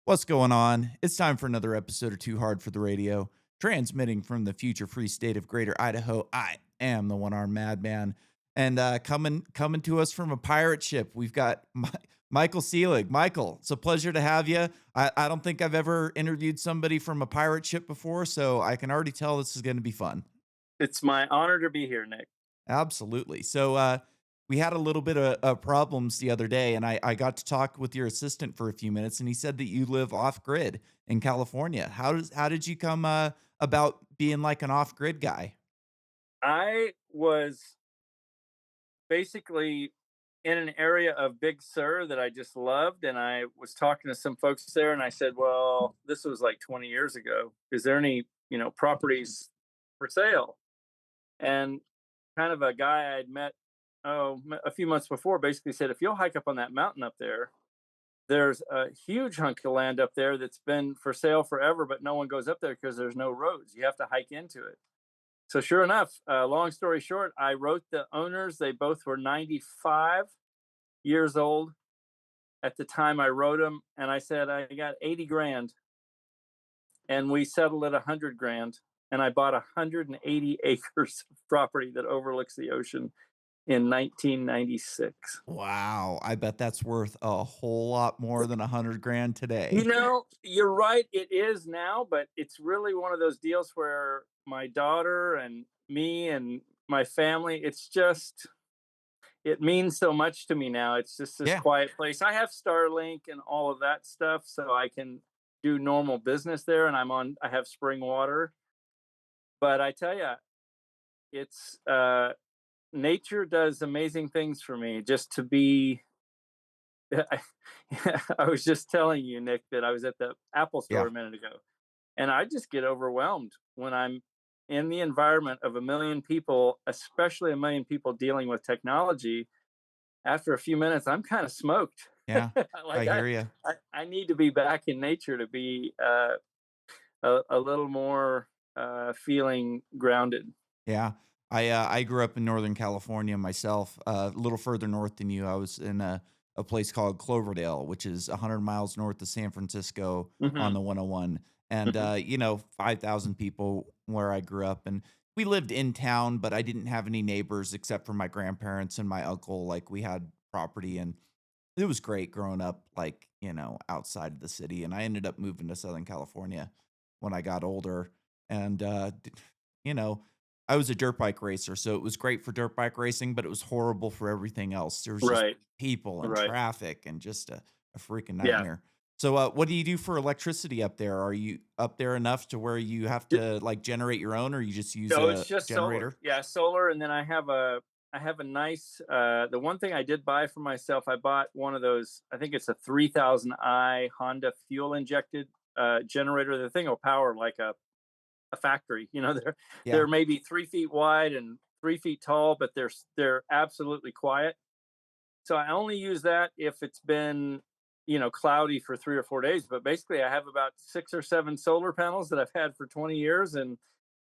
What's going on? It's time for another episode of Too Hard for the Radio, transmitting from the future free state of Greater Idaho. I am the one-armed madman, and coming to us from a pirate ship, we've got Michael Selig. Michael, it's a pleasure to have you. I don't think I've ever interviewed somebody from a pirate ship before, so I can already tell this is going to be fun. It's my honor to be here, Nick. Absolutely. So we had a little bit of problems the other day, and I got to talk with your assistant for a few minutes, and he said that you live off grid in California. How did you come about being like an off grid guy? I was basically in an area of Big Sur that I just loved, and I was talking to some folks there, and I said, "Well, this was like 20 years ago. Is there any, properties for sale?" And kind of a guy I'd met a few months before basically said, "If you'll hike up on that mountain up there, there's a huge hunk of land up there that's been for sale forever, but no one goes up there because there's no roads. You have to hike into it." So sure enough, long story short, I wrote the owners. They both were 95 years old at the time I wrote them, and I said I got 80 grand, and we settled at 100 grand, and I bought 180 acres of property that overlooks the ocean in 1996. Wow, I bet that's worth a whole lot more than 100 grand today. You're right. It is now, but it's really one of those deals where my daughter and me and my family, it means so much to me now. It's just this Yeah, quiet place. I have Starlink and all of that stuff, so I can do normal business there, and I have spring water. But I tell you, it's nature does amazing things for me. Just to be, I, I was just telling you, Nick, that I was at the Apple yeah. store a minute ago, and I just get overwhelmed when I'm in the environment of a million people, especially a million people dealing with technology. After a few minutes, I'm kind of smoked. Yeah, I like I, hear you. I need to be back in nature to be a little more feeling grounded. Yeah. I grew up in Northern California myself, a little further north than you. I was in a place called Cloverdale, which is 100 miles north of San Francisco on Hmm. the 101. And, Hmm. 5,000 people where I grew up. And we lived in town, but I didn't have any neighbors except for my grandparents and my uncle. Like, we had property, and it was great growing up, like, outside of the city. And I ended up moving to Southern California when I got older. And, you know, I was a dirt bike racer, so it was great for dirt bike racing, but it was horrible for everything else. There was just Right. people and Right. traffic and just a freaking Yeah. nightmare. So, what do you do for electricity up there? Are you up there enough to where you have to like generate your own, or you just use No, it's a just solar. generator? Yeah, solar, and then I have a nice the one thing I did buy for myself, I bought one of those, I think it's a 3000i Honda fuel injected generator. The thing will power like a factory. They're Yeah, maybe 3 feet wide and 3 feet tall, but they're absolutely quiet. So I only use that if it's been, cloudy for 3 or 4 days. But basically, I have about 6 or 7 solar panels that I've had for 20 years, and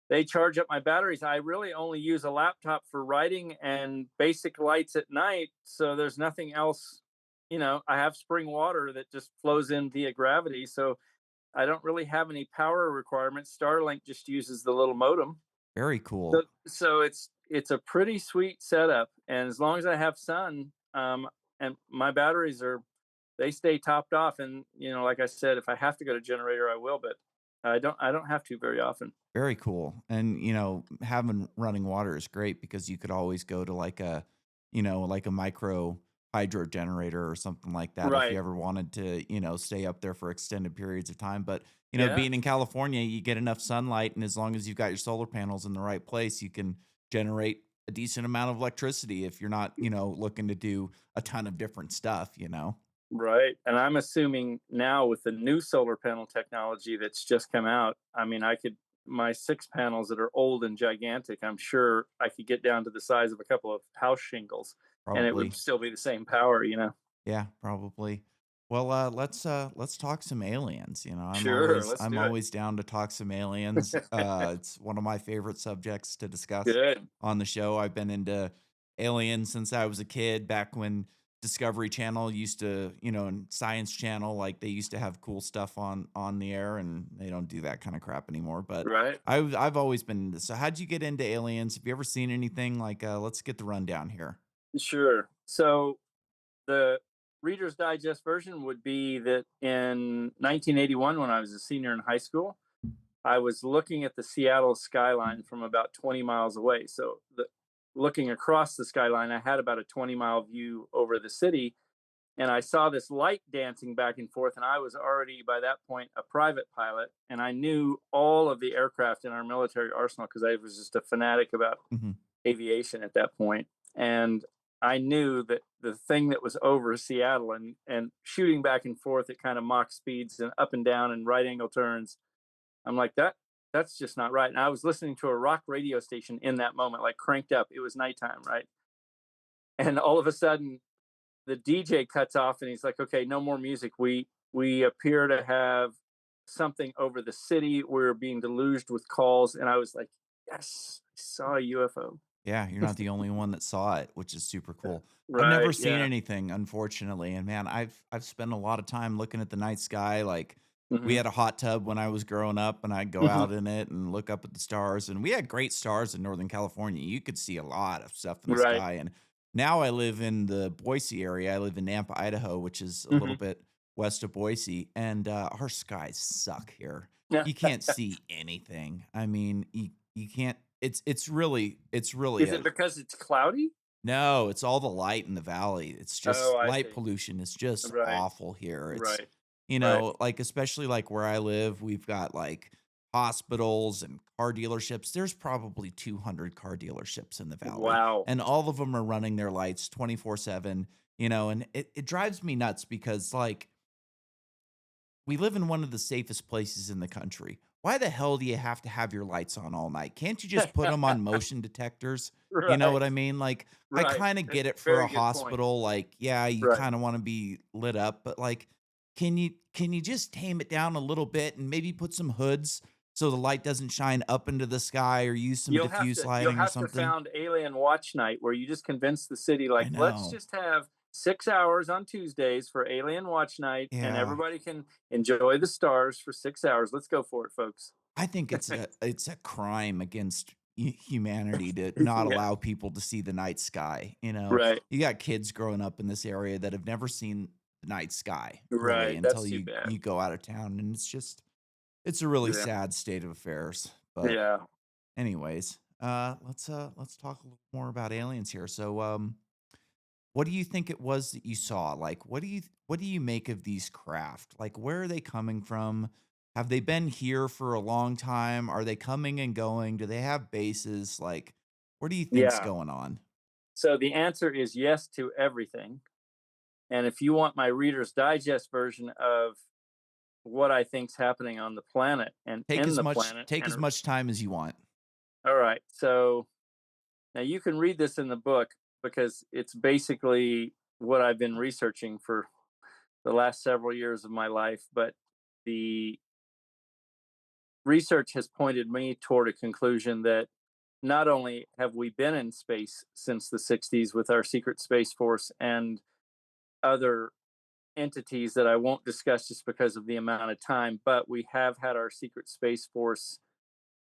they charge up my batteries. I really only use a laptop for writing and basic lights at night. So there's nothing else. I have spring water that just flows in via gravity. So I don't really have any power requirements. Starlink just uses the little modem. very So, cool. so it's a pretty sweet setup. And as long as I have sun, and my batteries they stay topped off. And like I said, if I have to go to generator, I will. But I don't have to very often. Very cool. And, having running water is great because you could always go to like a micro hydro generator or something like that if you Right. ever wanted to, stay up there for extended periods of time. But, Yeah. being in California, you get enough sunlight. And as long as you've got your solar panels in the right place, you can generate a decent amount of electricity if you're not, looking to do a ton of different stuff. Right. And I'm assuming now with the new solar panel technology that's just come out, I mean, my 6 panels that are old and gigantic, I'm sure I could get down to the size of a couple of house shingles, and it would Probably. still be the same power. Yeah, probably. Well, let's talk some aliens. I'm Sure. always Let's I'm do it. always down to talk some aliens. It's one of my favorite subjects to discuss Good. on the show. I've been into aliens since I was a kid, back when Discovery Channel used to, and Science Channel, like, they used to have cool stuff on the air, and they don't do that kinda crap anymore, but Right. I've always been into so how'd you get into aliens? Have you ever seen anything? Like, let's get the rundown here. Sure. So the Reader's Digest version would be that in 1981, when I was a senior in high school, I was looking at the Seattle skyline from about 20 miles away. So looking across the skyline, I had about a 20-mile view over the city, and I saw this light dancing back and forth. And I was already by that point a private pilot, and I knew all of the aircraft in our military arsenal because I was just a fanatic about Mhm. aviation at that point. And I knew that the thing that was over Seattle and shooting back and forth at kind of Mach speeds and up and down and right angle turns, I'm like, that's just not right. And I was listening to a rock radio station in that moment, like cranked up. It was nighttime, right? And all of a sudden the DJ cuts off and he's like, okay, no more music. We appear to have something over the city. We're being deluged with calls. And I was like, yes, I saw a UFO. Yeah, you're not the only one that saw it, which is super cool. I've never Right. seen Yeah. anything, unfortunately, and man, I've spent a lot of time looking at the night sky, like, we Hmm. had a hot tub when I was growing up, and I'd go Hmm. out in it and look up at the stars, and we had great stars in Northern California. You could see a lot of stuff in the Right. sky, and now I live in the Boise area. I live in Nampa, Idaho, which is a little Hmm. bit west of Boise, and, our skies suck here. Yeah. You can't see anything. I mean, you can't it's really Is it a because it's cloudy? no, it's all the light in the valley. It's just Oh, I light see. pollution is just Right. awful here. It's, Right. Right. like, especially, like, where I live, we've got, like, hospitals and car dealerships. There's probably 200 car dealerships in the valley, Wow. and all of them are running their lights 24/7, and it drives me nuts because, like, we live in one of the safest places in the country. Why the hell do you have to have your lights on all night? Can't you just put them on motion detectors? You know what Right. I mean? Like, I Right. kinda That's get a it for a very good point. hospital, like, yeah, you Right. kinda wanna be lit up, but, like, can you just tame it down a little bit and maybe put some hoods so the light doesn't shine up into the sky or use some diffuse You'll lighting or have to something? found Alien Watch Night where you just convince the city like I let's know. just have 6 hours on Tuesdays for Alien Watch Night and Yeah. everybody can enjoy the stars for 6 hours. Let's go for it, folks. I think it's a crime against humanity to not Yeah. allow people to see the night sky, you know? Right. You got kids growing up in this area that have never seen the night sky, really, Right. until That's too you bad. go out of town, and it's a really Yeah. sad state of affairs, but Yeah. anyways, let's talk a little more about aliens here. So, what do you think it was that you saw? Like, what do you make of these craft? Like, where are they coming from? Have they been here for a long time? Are they coming and going? Do they have bases? Like, what do you think's Yeah. going on? So the answer is yes to everything. And if you want my Reader's Digest version of what I think's happening on the planet and Take in as the much planet, take as and much time as you want. all right, so now you can read this in the book because it's basically what I've been researching for the last several years of my life. But the research has pointed me toward a conclusion that not only have we been in space since the 60s with our secret space force and other entities that I won't discuss just because of the amount of time, but we have had our secret space force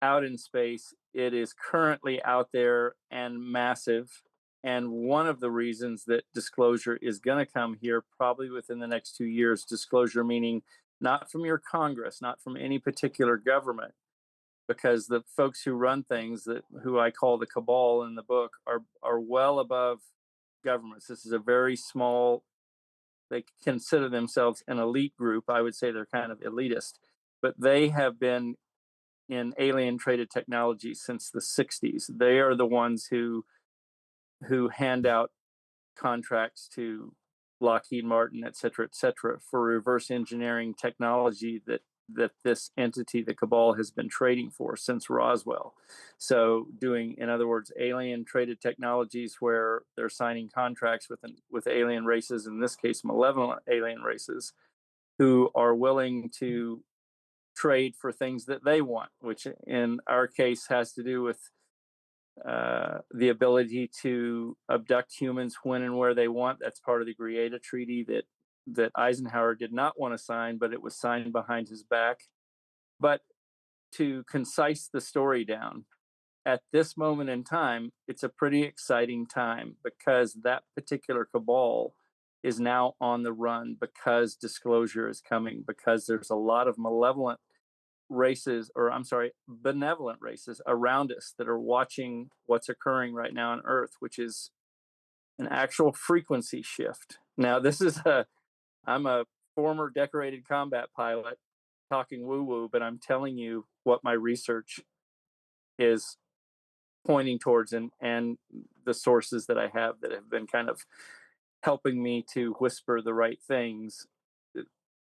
out in space. It is currently out there and massive. And one of the reasons that disclosure is going to come here probably within the next 2 years, disclosure meaning not from your Congress, not from any particular government, because the folks who run things that who I call the cabal in the book are well above governments. This is a very small, they consider themselves an elite group. I would say they're kind of elitist, but they have been in alien traded technology since the 60s. They are the ones who hand out contracts to Lockheed Martin, et cetera, for reverse engineering technology that this entity, the cabal, has been trading for since Roswell. So, doing, in other words, alien traded technologies where they're signing contracts with alien races, in this case, malevolent alien races, who are willing to trade for things that they want, which in our case has to do with the ability to abduct humans when and where they want. That's part of the Greada Treaty that Eisenhower did not want to sign, but it was signed behind his back. But to concise the story down, at this moment in time, it's a pretty exciting time because that particular cabal is now on the run because disclosure is coming, because there's a lot of malevolent races, or I'm sorry, benevolent races around us that are watching what's occurring right now on Earth, which is an actual frequency shift. Now, I'm a former decorated combat pilot talking woo woo, but I'm telling you what my research is pointing towards, and the sources that I have that have been kind of helping me to whisper the right things.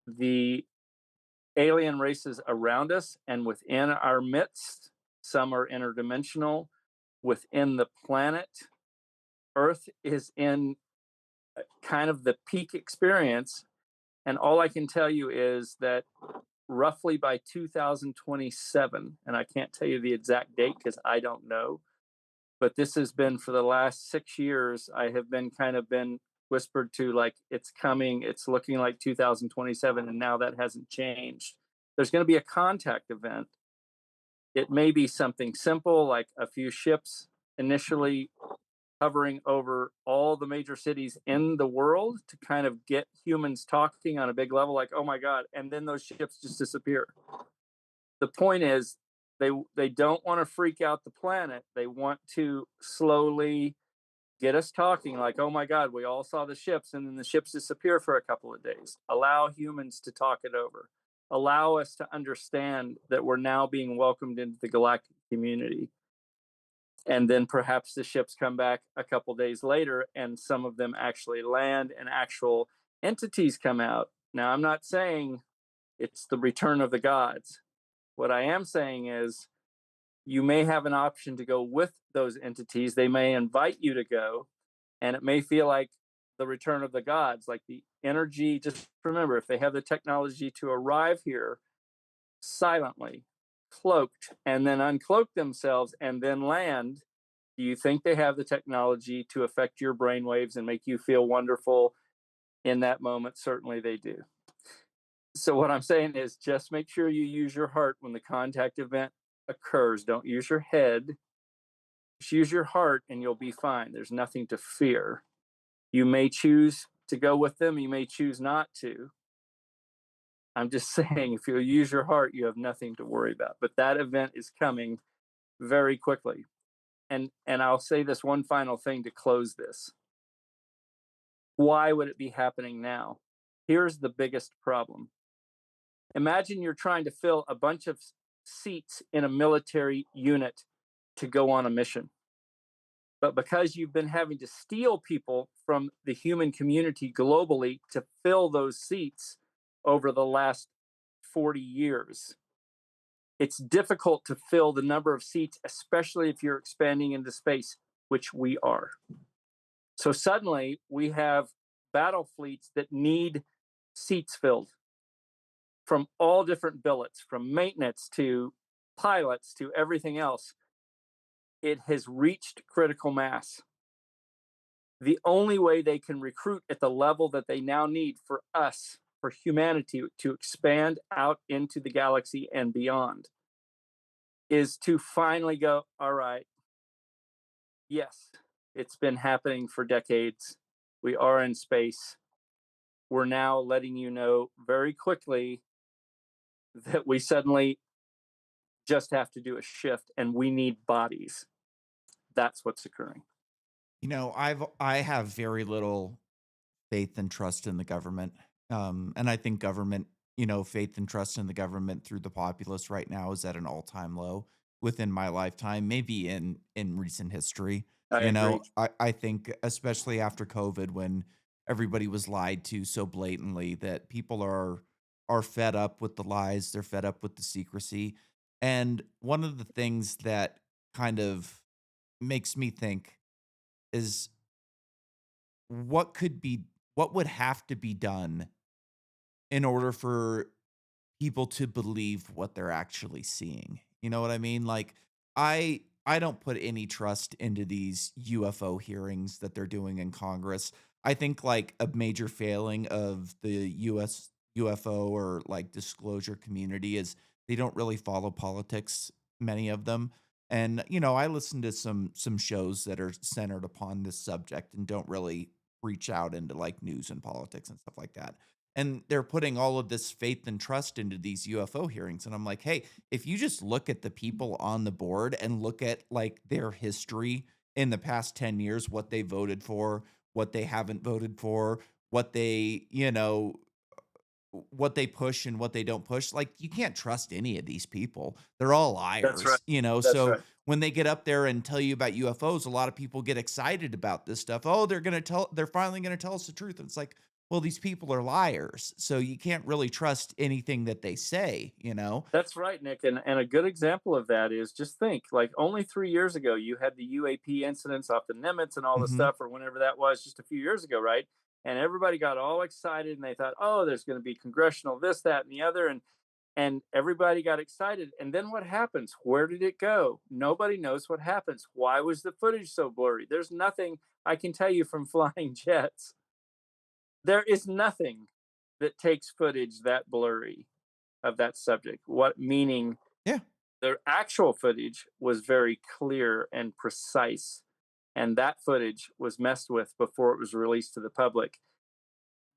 The alien races around us and within our midst, some are interdimensional, within the planet, Earth is in kind of the peak experience. And all I can tell you is that roughly by 2027, and I can't tell you the exact date because I don't know, but this has been for the last 6 years. I have been kind of been whispered to like it's coming, it's looking like 2027, and now that hasn't changed. There's going to be a contact event. It may be something simple like a few ships initially hovering over all the major cities in the world to kind of get humans talking on a big level, like, oh my God, and then those ships just disappear. The point is, they don't want to freak out the planet. They want to slowly get us talking, like, oh my God, we all saw the ships, and then the ships disappear for a couple of days. Allow humans to talk it over. Allow us to understand that we're now being welcomed into the galactic community, and then perhaps the ships come back a couple days later and some of them actually land and actual entities come out. Now, I'm not saying it's the return of the gods. What I am saying is you may have an option to go with those entities. They may invite you to go, and it may feel like the return of the gods, like the energy. Just remember, if they have the technology to arrive here silently, cloaked, and then uncloak themselves and then land, do you think they have the technology to affect your brainwaves and make you feel wonderful in that moment? Certainly they do. So, what I'm saying is just make sure you use your heart when the contact event occurs. Don't use your head, just use your heart and you'll be fine. There's nothing to fear. You may choose to go with them, you may choose not to. I'm just saying, if you use your heart, you have nothing to worry about. But that event is coming very quickly. And I'll say this one final thing to close this. Why would it be happening now? Here's the biggest problem. Imagine you're trying to fill a bunch of seats in a military unit to go on a mission. But because you've been having to steal people from the human community globally to fill those seats over the last 40 years, it's difficult to fill the number of seats, especially if you're expanding into space, which we are. So suddenly we have battle fleets that need seats filled from all different billets, from maintenance to pilots to everything else. It has reached critical mass. The only way they can recruit at the level that they now need for us, for humanity to expand out into the galaxy and beyond, is to finally go, all right, yes, it's been happening for decades. We are in space. We're now letting you know very quickly that we suddenly just have to do a shift and we need bodies. That's what's occurring. I have very little faith and trust in the government. And I think faith and trust in the government through the populace right now is at an all-time low within my lifetime, maybe in recent history. I agree. I think especially after COVID when everybody was lied to so blatantly that people are fed up with the lies, they're fed up with the secrecy. And one of the things that kind of makes me think is what would have to be done in order for people to believe what they're actually seeing. You know what I mean? Like I I don't put any trust into these UFO hearings that they're doing in Congress. I think like a major failing of the US UFO or like disclosure community is they don't really follow politics, many of them. And I listen to some shows that are centered upon this subject and don't really reach out into like news and politics and stuff like that. And they're putting all of this faith and trust into these UFO hearings. And I'm like, hey, if you just look at the people on the board and look at like their history in the past 10 years, what they voted for, what they haven't voted for, what what they push and what they don't push, like you can't trust any of these people. They're all That's right. liars. That's So right. when they get up there and tell you about UFOs, a lot of people get excited about this stuff. Oh, they're finally going to tell us the truth. And it's like, well, these people are liars. So you can't really trust anything that they say. That's right, Nick. And a good example of that is just think like only 3 years ago, you had the UAP incidents off the Nimitz and all the Mhm. stuff, or whenever that was, just a few years ago, right? And everybody got all excited and they thought, oh, there's going to be congressional this, that, and the other. And everybody got excited. And then what happens? Where did it go? Nobody knows what happens. Why was the footage so blurry? There's nothing I can tell you from flying jets. There is nothing that takes footage that blurry of that subject. What meaning Yeah. the actual footage was very clear and precise. And that footage was messed with before it was released to the public.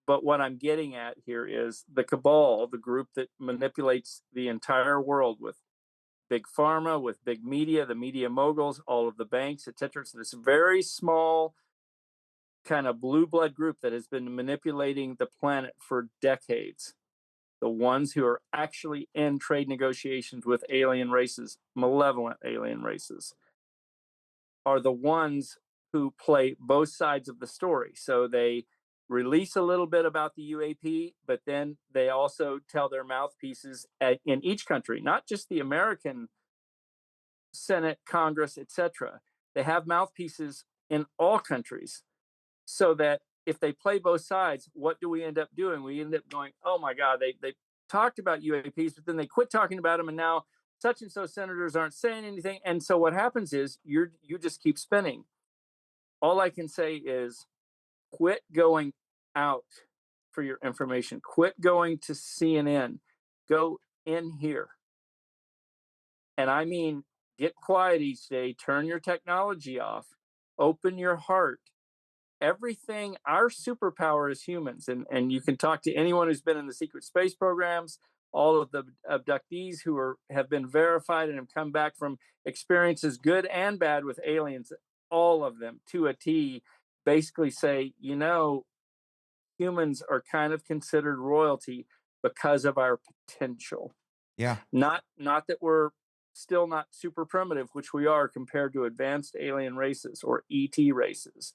But what I'm getting at here is the cabal, the group that manipulates the entire world with big pharma, with big media, the media moguls, all of the banks, etc. So this very small kind of blue blood group that has been manipulating the planet for decades, the ones who are actually in trade negotiations with alien races, malevolent alien races, are the ones who play both sides of the story. So they release a little bit about the UAP, but then they also tell their mouthpieces in each country, not just the American Senate, Congress, etc. They have mouthpieces in all countries so that if they play both sides, what do we end up doing? We end up going, oh my God, they talked about UAPs, but then they quit talking about them, and now such and so senators aren't saying anything. And so what happens is you just keep spinning. All I can say is quit going out for your information. Quit going to CNN. Go in here. And I mean, get quiet each day, turn your technology off, open your heart. Everything, our superpower as humans, and you can talk to anyone who's been in the secret space programs, all of the abductees who have been verified and have come back from experiences, good and bad, with aliens, all of them to a T basically say, humans are kind of considered royalty because of our potential. Yeah. Not that we're still not super primitive, which we are compared to advanced alien races or ET races.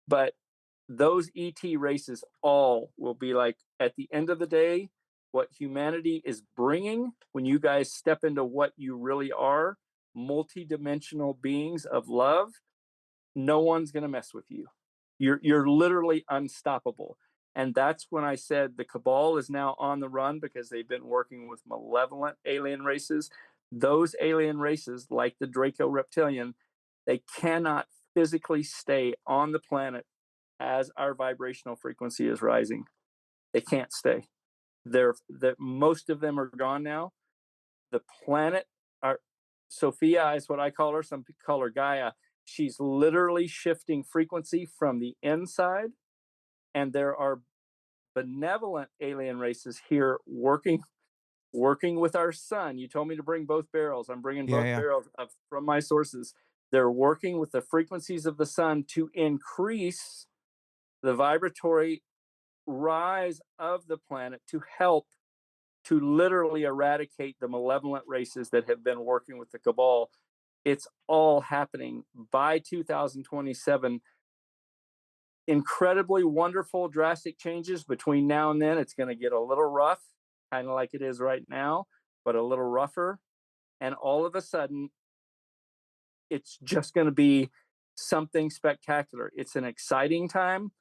But those ET races all will be like, at the end of the day, what humanity is bringing when you guys step into what you really are, multidimensional beings of love, no one's going to mess with you. You're literally unstoppable. And that's when I said the cabal is now on the run because they've been working with malevolent alien races. Those alien races, like the Draco reptilian, they cannot physically stay on the planet as our vibrational frequency is rising. They can't stay. Most of them are gone now. The planet, our Sophia is what I call her. Some people call her Gaia. She's literally shifting frequency from the inside, and there are benevolent alien races here working with our sun. You told me to bring both barrels. I'm bringing Yeah, both yeah. barrels from my sources. They're working with the frequencies of the sun to increase the vibratory rise of the planet to help to literally eradicate the malevolent races that have been working with the cabal. It's all happening by 2027. Incredibly wonderful, drastic changes between now and then. It's going to get a little rough, kind of like it is right now, but a little rougher. And all of a sudden, it's just going to be something spectacular. It's an exciting time,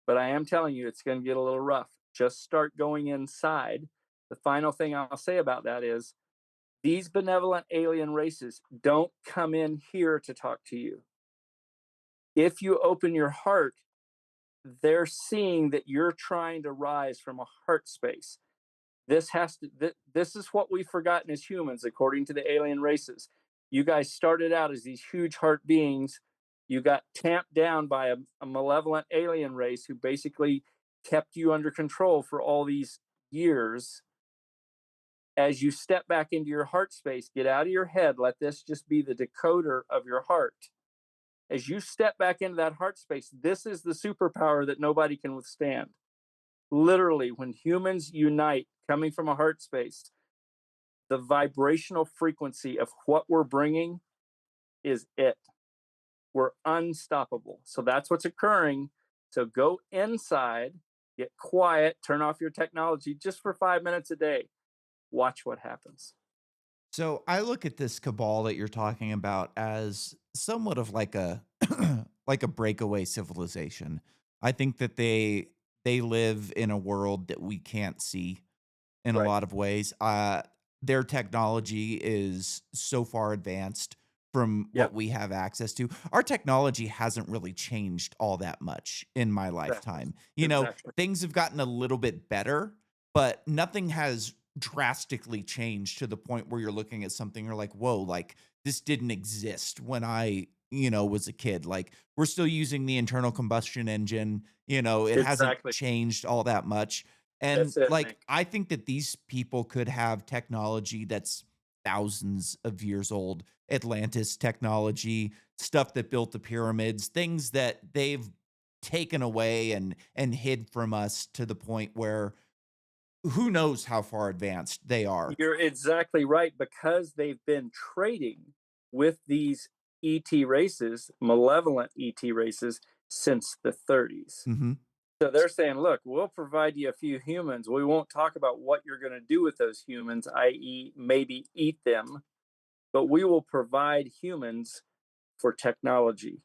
but I am telling you, it's going to get a little rough. Just start going inside. The final thing I'll say about that is These benevolent alien races don't come in here to talk to you. If you open your heart, they're seeing that you're trying to rise from a heart space. This is what we've forgotten as humans, according to the alien races. You guys started out as these huge heart beings. You got tamped down by a malevolent alien race who basically kept you under control for all these years. As you step back into your heart space, get out of your head, let this just be the decoder of your heart. As you step back into that heart space, this is the superpower that nobody can withstand. Literally, when humans unite coming from a heart space, the vibrational frequency of what we're bringing is it. We're unstoppable. So that's what's occurring. So go inside, get quiet, turn off your technology just for 5 minutes a day. Watch what happens. So I look at this cabal that you're talking about as somewhat of like a like a breakaway civilization. I think that they live in a world that we can't see in a Right. lot of ways. Their technology is so far advanced from what Yep. we have access to. Our technology hasn't really changed all that much in my Exactly. lifetime. Exactly. Things have gotten a little bit better, but nothing has drastically changed to the point where you're looking at something, you're like, whoa, like this didn't exist when I was a kid. Like we're still using the internal combustion engine. It hasn't Exactly. changed all that much. And, That's it, like, Nick. I think that these people could have technology that's thousands of years old. Atlantis technology, stuff that built the pyramids, things that they've taken away and hid from us to the point where who knows how far advanced they are. You're exactly right because they've been trading with these ET races, malevolent ET races, since the 30s. Mhm. So they're saying, look, we'll provide you a few humans. We won't talk about what you're going to do with those humans, i.e., maybe eat them, but we will provide humans for technology.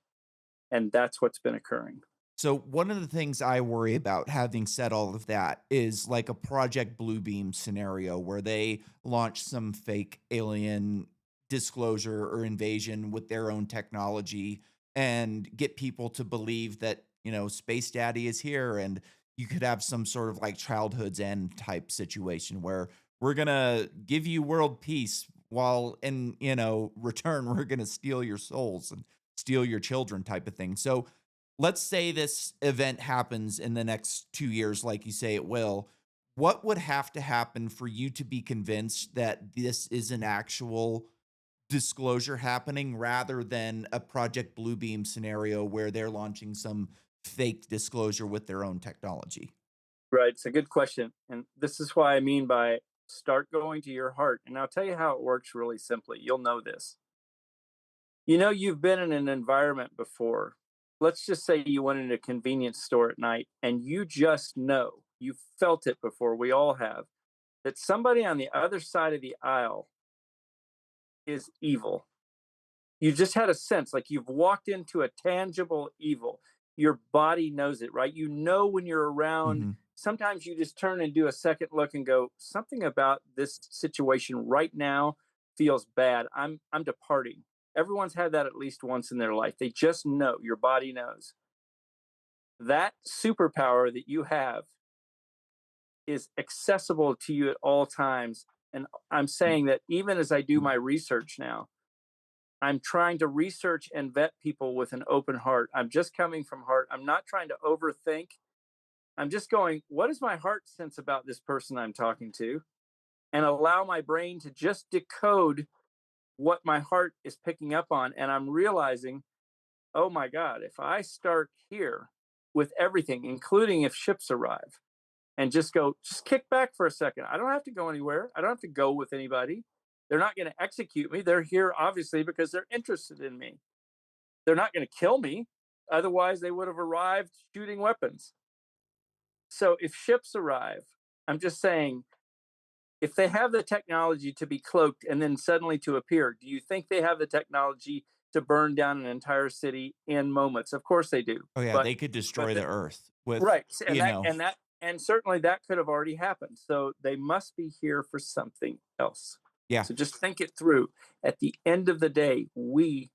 And that's what's been occurring. So one of the things I worry about, having said all of that, is like a Project Bluebeam scenario where they launch some fake alien disclosure or invasion with their own technology and get people to believe that Space Daddy is here, and you could have some sort of like childhood's end type situation where we're going to give you world peace while in return we're going to steal your souls and steal your children type of thing. So let's say this event happens in the next 2 years like you say it will. What would have to happen for you to be convinced that this is an actual disclosure happening rather than a Project Bluebeam scenario where they're launching some fake disclosure with their own technology? Right. It's a good question. And this is why I mean by start going to your heart. And I'll tell you how it works really simply. You'll know this. You've been in an environment before. Let's just say you went in a convenience store at night and you just know, you felt it before, we all have, that somebody on the other side of the aisle is evil. You just had a sense like you've walked into a tangible evil. Your body knows it, right? You know when you're around. Mhm. Sometimes you just turn and do a second look and go, something about this situation right now feels bad. I'm departing. Everyone's had that at least once in their life. They just know, your body knows. That superpower that you have is accessible to you at all times. And I'm saying that even as I do my research now, I'm trying to research and vet people with an open heart. I'm just coming from heart. I'm not trying to overthink. I'm just going, what does my heart sense about this person I'm talking to? And allow my brain to just decode what my heart is picking up on. And I'm realizing, oh my God, if I start here with everything, including if ships arrive, and just go, just kick back for a second. I don't have to go anywhere. I don't have to go with anybody. They're not going to execute me. They're here, obviously, because they're interested in me. They're not going to kill me. Otherwise, they would have arrived shooting weapons. So if ships arrive, I'm just saying, if they have the technology to be cloaked and then suddenly to appear, do you think they have the technology to burn down an entire city in moments? Of course they do. Oh, yeah, But they could but destroy the, the Earth with, right, and you that know and that and certainly that could have already happened. So they must be here for something else. Yeah. So just think it through. At the end of the day, we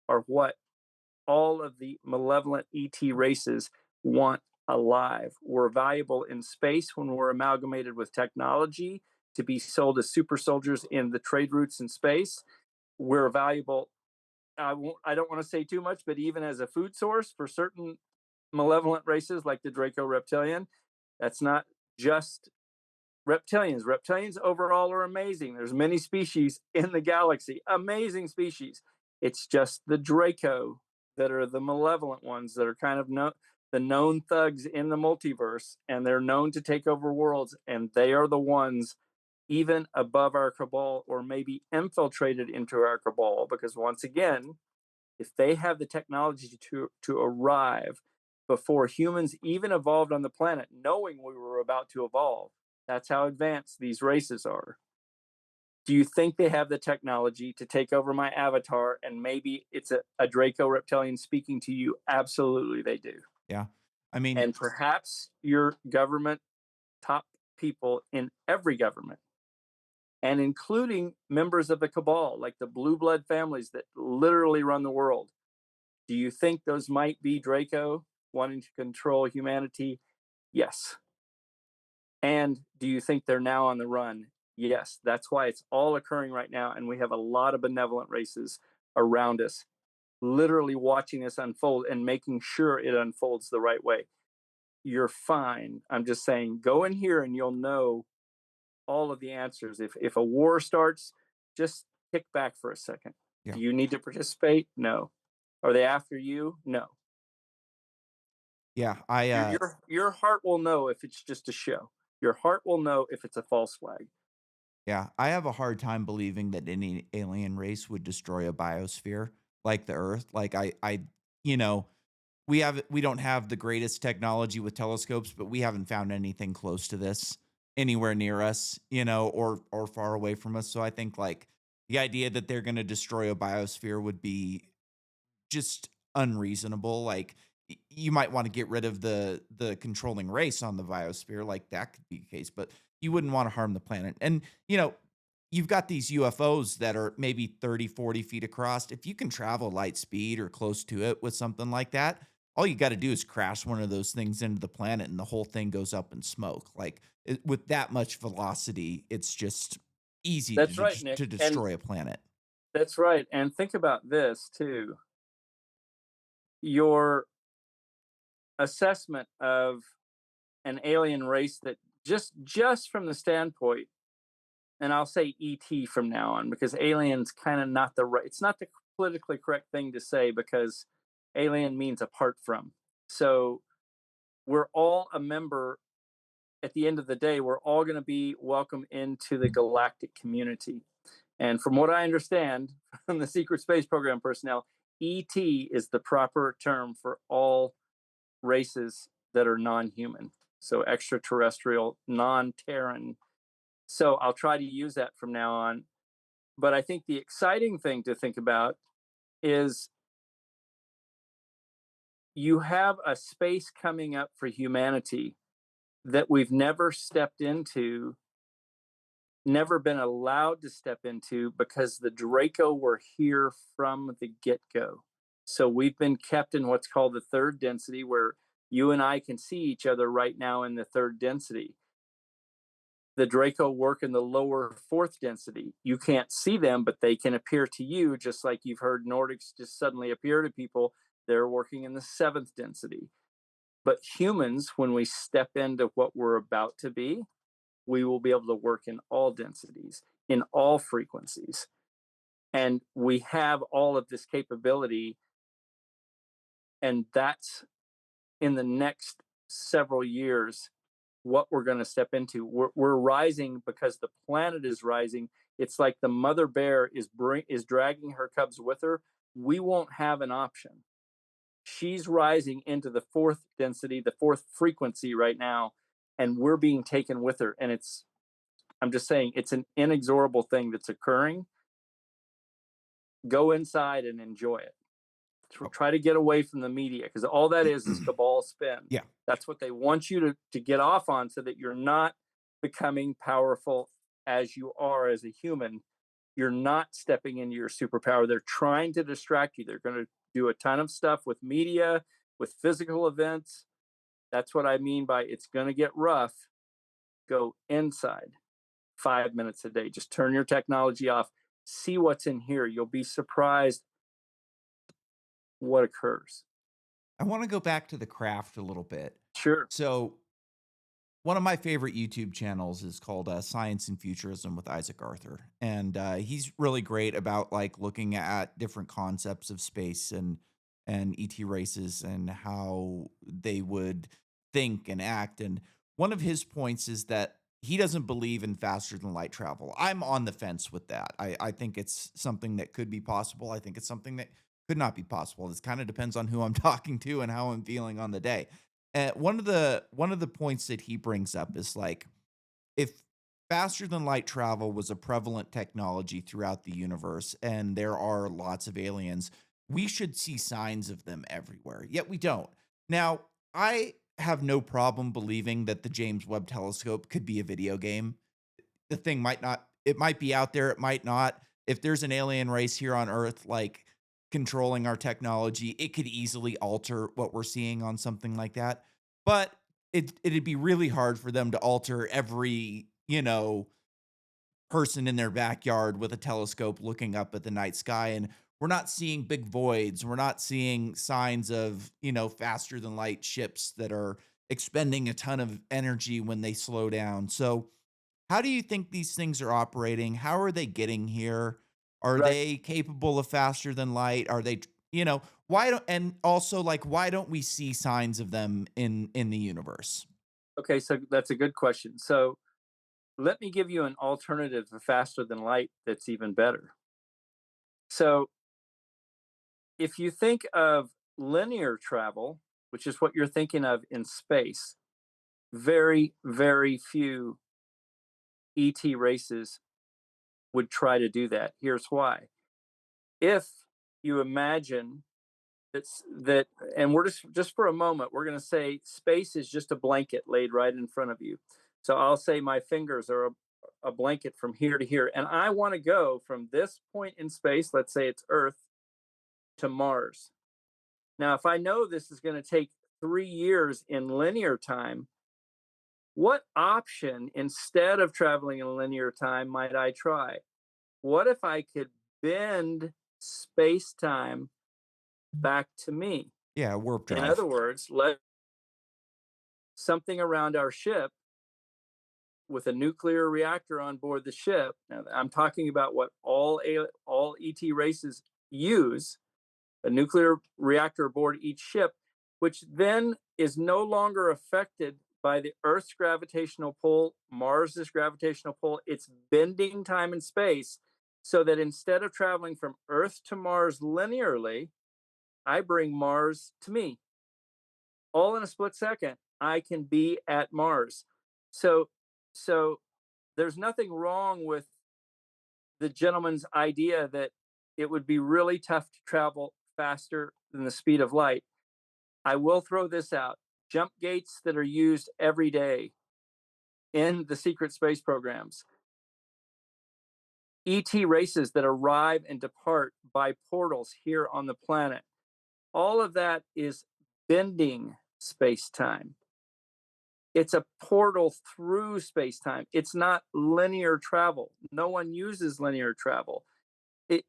are what all of the malevolent ET races want alive. We're valuable in space when we're amalgamated with technology to be sold as super soldiers in the trade routes in space. We're valuable. I don't want to say too much, but even as a food source for certain malevolent races like the Draco reptilian, that's not just reptilians. Reptilians overall are amazing. There's many species in the galaxy, amazing species. It's just the Draco that are the malevolent ones that are kind of the known thugs in the multiverse, and they're known to take over worlds, and they are the ones even above our cabal or maybe infiltrated into our cabal because once again, if they have the technology to arrive before humans even evolved on the planet, knowing we were about to evolve, that's how advanced these races are. Do you think they have the technology to take over my avatar and maybe it's a Draco reptilian speaking to you? Absolutely, they do. Yeah. I mean, And perhaps your government top people in every government and including members of the cabal, like the blue blood families that literally run the world. Do you think those might be Draco wanting to control humanity? Yes. And do you think they're now on the run? Yes. That's why it's all occurring right now. And we have a lot of benevolent races around us, literally watching this unfold and making sure it unfolds the right way. You're fine. I'm just saying, go in here and you'll know all of the answers. If a war starts, just kick back for a second. yeah. Do you need to participate? No. Are they after you? No. Yeah. Your heart will know if it's just a show. Your heart will know if it's a false flag. Yeah, I have a hard time believing that any alien race would destroy a biosphere like the Earth. Like you know, we don't have the greatest technology with telescopes, but we haven't found anything close to this anywhere near us, or far away from us. So I think like the idea that they're going to destroy a biosphere would be just unreasonable. Like you might want to get rid of the controlling race on the biosphere, like that could be the case, but you wouldn't want to harm the planet. And you've got these UFOs that are maybe 30, 40 feet across. If you can travel light speed or close to it with something like that, all you got to do is crash one of those things into the planet and the whole thing goes up in smoke. Like with that much velocity, it's just easy That's right, to Nick. And destroy a planet. that's right. And think about this too. Your assessment of an alien race that just from the standpoint, and I'll say ET from now on because alien's kind of not the right. It's not the politically correct thing to say because alien means apart from. So we're all a member at the end of the day, we're all going to be welcome into the galactic community. And from what I understand from the secret space program personnel, ET is the proper term for all races that are non human. So extraterrestrial, non Terran. So I'll try to use that from now on. But I think the exciting thing to think about is you have a space coming up for humanity that we've never stepped into, never been allowed to step into because the Draco were here from the get go. So we've been kept in what's called the third density, where you and I can see each other right now in the third density. The Draco work in the lower fourth density. You can't see them, but they can appear to you, just like you've heard Nordics just suddenly appear to people. They're working in the seventh density. But humans, when we step into what we're about to be, we will be able to work in all densities, in all frequencies. And we have all of this capability. And that's in the next several years what we're going to step into. We're rising because the planet is rising. It's like the mother bear is dragging her cubs with her. We won't have an option. She's rising into the fourth density, the fourth frequency right now, and we're being taken with her. And I'm just saying, it's an inexorable thing that's occurring. Go inside and enjoy it. Oh, Try to get away from the media because all that is cabal spin. yeah. That's what they want you to get off on so that you're not becoming powerful as you are as a human. You're not stepping into your superpower. They're trying to distract you. They're going to do a ton of stuff with media, with physical events. That's what I mean by it's going to get rough. Go inside 5 minutes a day. Just turn your technology off. See what's in here. You'll be surprised what occurs. I want to go back to the craft a little bit. Sure. So, one of my favorite YouTube channels is called Science and Futurism with Isaac Arthur, and he's really great about like looking at different concepts of space and ET races and how they would think and act. And one of his points is that he doesn't believe in faster than light travel. I'm on the fence with that. I think it's something that could be possible. I think it's something that could not be possible. This kind of depends on who I'm talking to and how I'm feeling on the day. One of the points that he brings up is like if faster than light travel was a prevalent technology throughout the universe and there are lots of aliens, we should see signs of them everywhere. Yet we don't. Now, I have no problem believing that the James Webb Telescope could be a video game. The thing might not, it might be out there, it might not. If there's an alien race here on Earth, like controlling our technology, it could easily alter what we're seeing on something like that. But it'd be really hard for them to alter every, person in their backyard with a telescope looking up at the night sky. And we're not seeing big voids. We're not seeing signs of, faster than light ships that are expending a ton of energy when they slow down. So how do you think these things are operating? How are they getting here? Are Right. they capable of faster than light? Are they, why don't, and also like, why don't we see signs of them in the universe? Okay. So that's a good question. So let me give you an alternative to faster than light that's even better. So if you think of linear travel, which is what you're thinking of in space, very, very few ET races would try to do that. Here's why. If you imagine that, and we're just for a moment, we're going to say space is just a blanket laid right in front of you. So I'll say my fingers are a blanket from here to here, and I want to go from this point in space, let's say it's Earth, to Mars. Now, if I know this is going to take 3 years in linear time, what option instead of traveling in linear time might I try? What if I could bend space time back to me? Yeah, warp In drive. other words, let something around our ship with a nuclear reactor on board the ship. Now, I'm talking about what all ET races use, a nuclear reactor aboard each ship, which then is no longer affected by the Earth's gravitational pull, Mars's gravitational pull. It's bending time and space so that instead of traveling from Earth to Mars linearly, I bring Mars to me. All in a split second, I can be at Mars. So, so there's nothing wrong with the gentleman's idea that it would be really tough to travel faster than the speed of light. I will throw this out. Jump gates that are used every day in the secret space programs, ET races that arrive and depart by portals here on the planet. All of that is bending space time. It's a portal through space time. It's not linear travel. No one uses linear travel. It,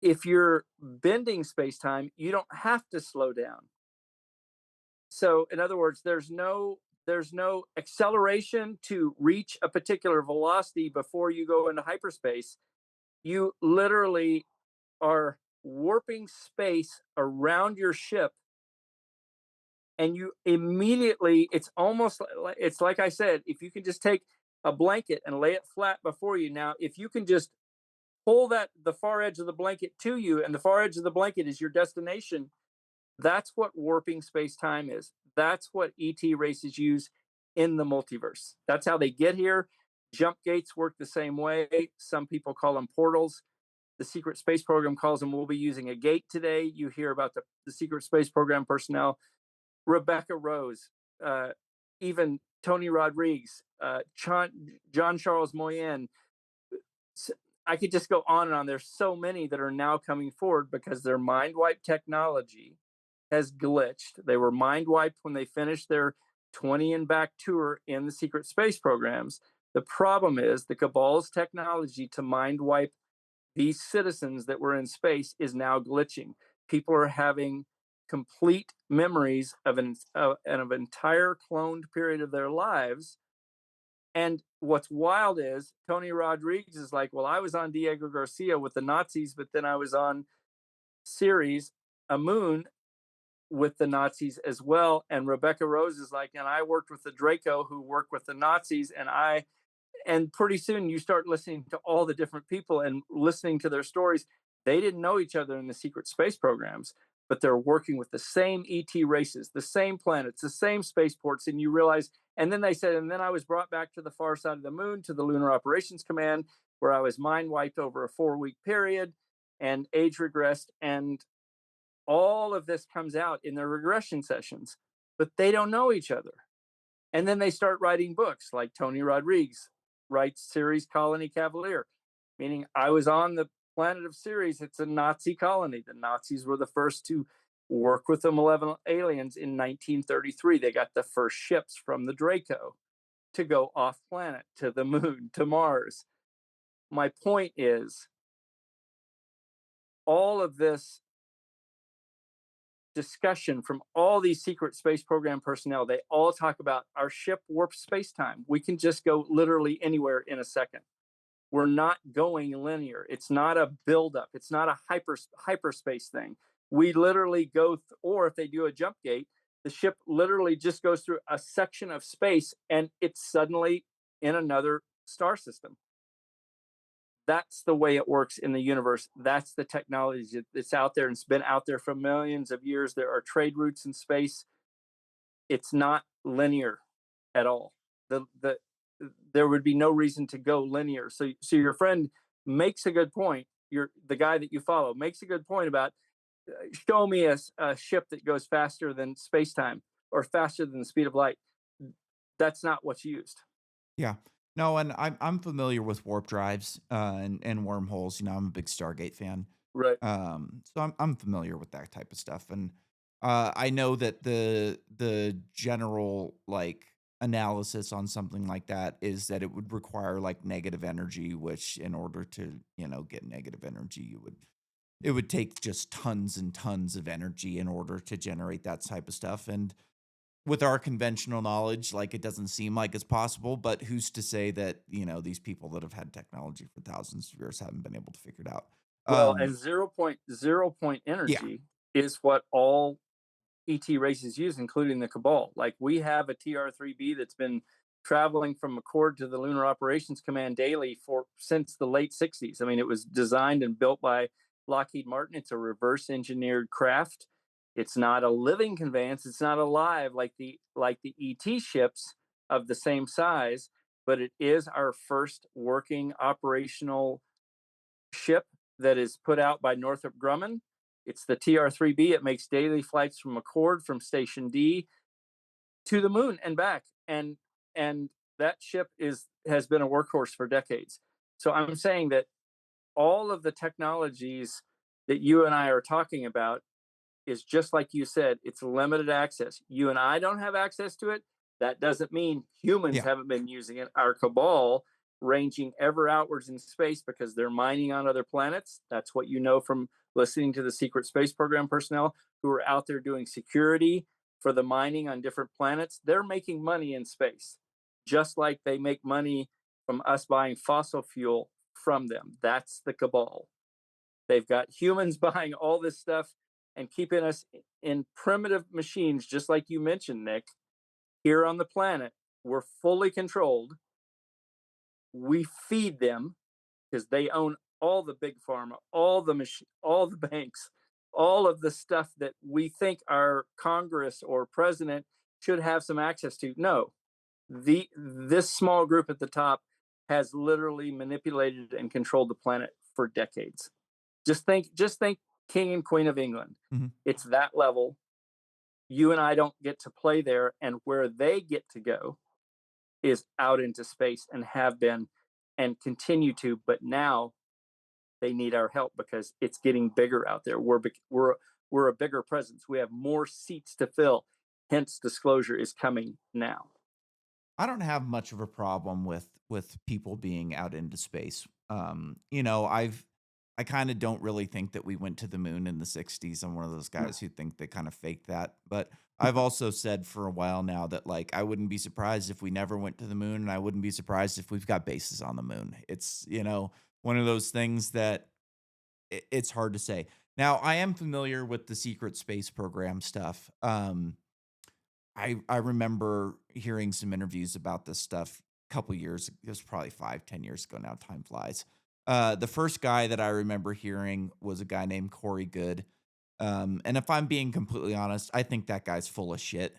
if you're bending space time, you don't have to slow down. So, in other words, there's no acceleration to reach a particular velocity before you go into hyperspace. You literally are warping space around your ship, and you immediately, it's almost like, it's like I said, if you can just take a blanket and lay it flat before you. Now, if you can just pull that the far edge of the blanket to you, and the far edge of the blanket is your destination, that's what warping space time is. That's what ET races use in the multiverse. That's how they get here. Jump gates work the same way. Some people call them portals. The secret space program calls them, we'll be using a gate today. You hear about the secret space program personnel, Rebecca Rose, uh, even Tony Rodriguez, John Charles Moyen. I could just go on and on. There's so many that are now coming forward because their mind wipe technology has glitched. They were mind wiped when they finished their 20 and back tour in the secret space programs. The problem is the cabal's technology to mind wipe these citizens that were in space is now glitching. People are having complete memories of an entire cloned period of their lives. And what's wild is Tony Rodriguez is like, well, I was on Diego Garcia with the Nazis, but then I was on Ceres, a moon with the Nazis as well. And Rebecca Rose is like, and I worked with the Draco who worked with the Nazis, and pretty soon you start listening to all the different people and listening to their stories. They didn't know each other in the secret space programs, but they're working with the same ET races, the same planets, the same spaceports. And you realize, and then they said, and then I was brought back to the far side of the moon to the Lunar Operations Command, where I was mind wiped over a 4-week period and age regressed. And all of this comes out in their regression sessions, but they don't know each other. And then they start writing books like Tony Rodriguez writes Ceres Colony Cavalier, meaning I was on the planet of Ceres. It's a Nazi colony. The Nazis were the first to work with the malevolent aliens in 1933. They got the first ships from the Draco to go off planet to the moon, to Mars. My point is, all of this discussion from all these secret space program personnel, they all talk about our ship warps space time. We can just go literally anywhere in a second. We're not going linear. It's not a buildup. It's not a hyperspace thing. We literally or if they do a jump gate, the ship literally just goes through a section of space and it's suddenly in another star system. That's the way it works in the universe. That's the technology that's out there and it's been out there for millions of years. There are trade routes in space. It's not linear at all. There would be no reason to go linear. So your friend makes a good point. The guy that you follow makes a good point about show me a ship that goes faster than space time or faster than the speed of light. That's not what's used. Yeah. No, and I'm familiar with warp drives, and wormholes. You know, I'm a big Stargate fan. Right. So I'm familiar with that type of stuff, and I know that the general like analysis on something like that is that it would require like negative energy, which in order to get negative energy, it would take just tons and tons of energy in order to generate that type of stuff, and with our conventional knowledge, like, it doesn't seem like it's possible, but who's to say that, these people that have had technology for thousands of years haven't been able to figure it out? Well, and Um, zero point yeah, energy is what all ET races use, including the Cabal. Like we have a TR-3B that's been traveling from McCord to the Lunar Operations Command daily for since the late 60s. I mean, it was designed and built by Lockheed Martin. It's a reverse engineered craft. It's not a living conveyance. It's not alive like the ET ships of the same size, but it is our first working operational ship that is put out by Northrop Grumman. It's the TR-3B. It makes daily flights from McCord from Station D to the moon and back. And that ship has been a workhorse for decades. So I'm saying that all of the technologies that you and I are talking about is just like you said, it's limited access. You and I don't have access to it. That doesn't mean humans yeah, haven't been using it. Our cabal ranging ever outwards in space because they're mining on other planets. That's what you know from listening to the secret space program personnel who are out there doing security for the mining on different planets. They're making money in space, just like they make money from us buying fossil fuel from them. That's the cabal. They've got humans buying all this stuff and keeping us in primitive machines, just like you mentioned, Nick, here on the planet. We're fully controlled. We feed them because they own all the big pharma, all the banks, all of the stuff that we think our Congress or president should have some access to. No, this small group at the top has literally manipulated and controlled the planet for decades. Just think King and Queen of England. mhm, It's that level. You and I don't get to play there, and where they get to go is out into space and have been and continue to, but now they need our help because it's getting bigger out there. We're a bigger presence. We have more seats to fill. Hence, disclosure is coming now. I don't have much of a problem with people being out into space. You know, I kind of don't really think that we went to the moon in the 60s. I'm one of those guys who think they kind of faked that. But I've also said for a while now that like I wouldn't be surprised if we never went to the moon, and I wouldn't be surprised if we've got bases on the moon. It's, you know, one of those things that it's hard to say. Now, I am familiar with the secret space program stuff. I remember hearing some interviews about this stuff a couple years, it was probably 5, 10 years ago now, time flies. The first guy that I remember hearing was a guy named Corey Good. And if I'm being completely honest, I think that guy's full of shit.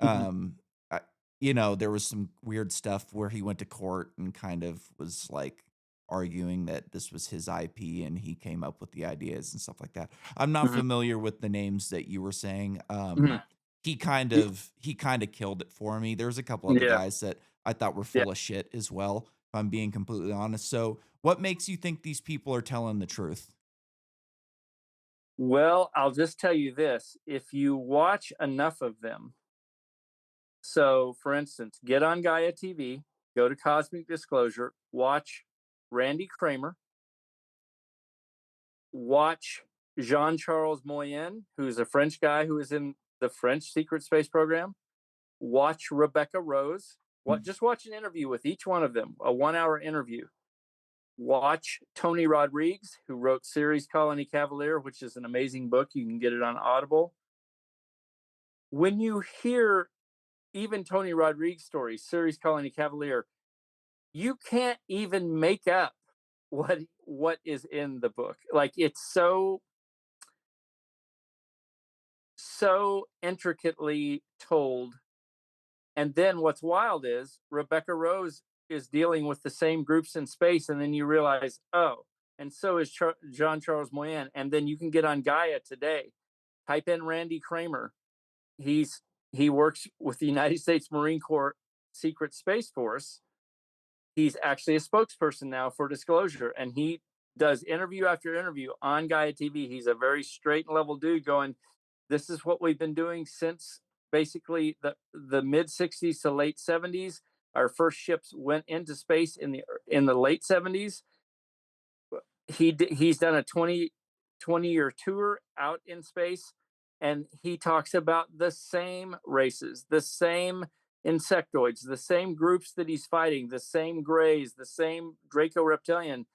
Mhm. Um, I, you know, there was some weird stuff where he went to court and kind of was like arguing that this was his IP and he came up with the ideas and stuff like that. I'm not Mhm. familiar with the names that you were saying. Mhm. Y- He kind of killed it for me. There's a couple other Yeah. guys that I thought were Yeah. full of shit as well, if I'm being completely honest. So, what makes you think these people are telling the truth? Well, I'll just tell you this: if you watch enough of them, so for instance, get on Gaia TV, go to Cosmic Disclosure, watch Randy Kramer, watch Jean Charles Moyen, who's a French guy who is in the French secret space program. Watch Rebecca Rose. Just watch an interview with each one of them, a 1 hour interview. Watch Tony Rodriguez, who wrote Series Colony Cavalier, which is an amazing book. You can get it on Audible. When you hear even Tony Rodriguez' story, Series Colony Cavalier, you can't even make up what is in the book. Like it's so intricately told. And then what's wild is Rebecca Rose is dealing with the same groups in space, and then you realize, oh, and so is John Charles Moyen. And then you can get on Gaia today, type in Randy Kramer. He's he works with the United States Marine Corps Secret Space Force. He's actually a spokesperson now for Disclosure, and he does interview after interview on Gaia TV. He's a very straight and level dude going, this is what we've been doing since basically the mid 60s to late 70s. Our first ships went into space in the late 70s. He's done a 20-year tour out in space, and he talks about the same races, the same insectoids, the same groups that he's fighting, the same grays, the same Draco reptilian.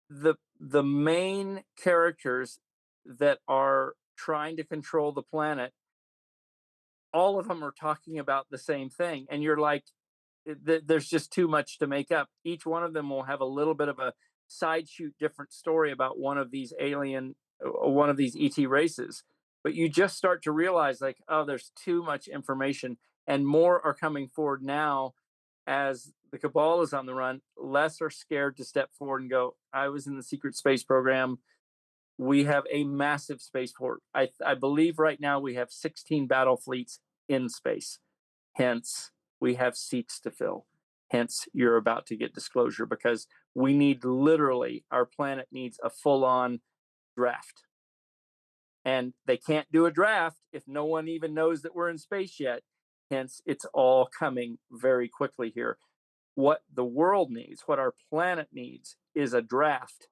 The main characters that are trying to control the planet, all of them are talking about the same thing, and you're like, there's just too much to make up. Each one of them will have a little bit of a side shoot different story about one of these ET races. But you just start to realize, like, oh, there's too much information, and more are coming forward now as the cabal is on the run. Less are scared to step forward and go, I was in the secret space program. We have a massive spaceport. I believe right now we have 16 battle fleets in space. Hence, we have seats to fill. Hence, you're about to get disclosure because we need literally, our planet needs a full on draft. And they can't do a draft if no one even knows that we're in space yet. Hence, it's all coming very quickly here. What the world needs, what our planet needs, is a draft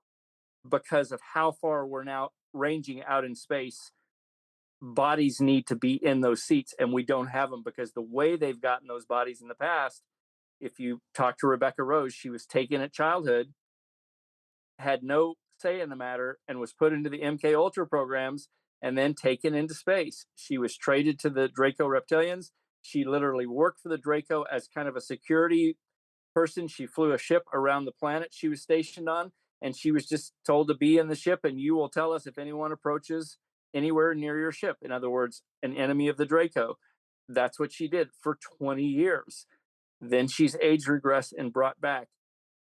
because of how far we're now ranging out in space. Bodies need to be in those seats, and we don't have them because the way they've gotten those bodies in the past, if you talk to Rebecca Rose, she was taken at childhood, had no say in the matter, and was put into the MK Ultra programs and then taken into space. She was traded to the Draco reptilians. She literally worked for the Draco as kind of a security person. She flew a ship around the planet she was stationed on, and she was just told to be in the ship, and you will tell us if anyone approaches anywhere near your ship. In other words, an enemy of the Draco. That's what she did for 20 years. Then she's age regressed and brought back.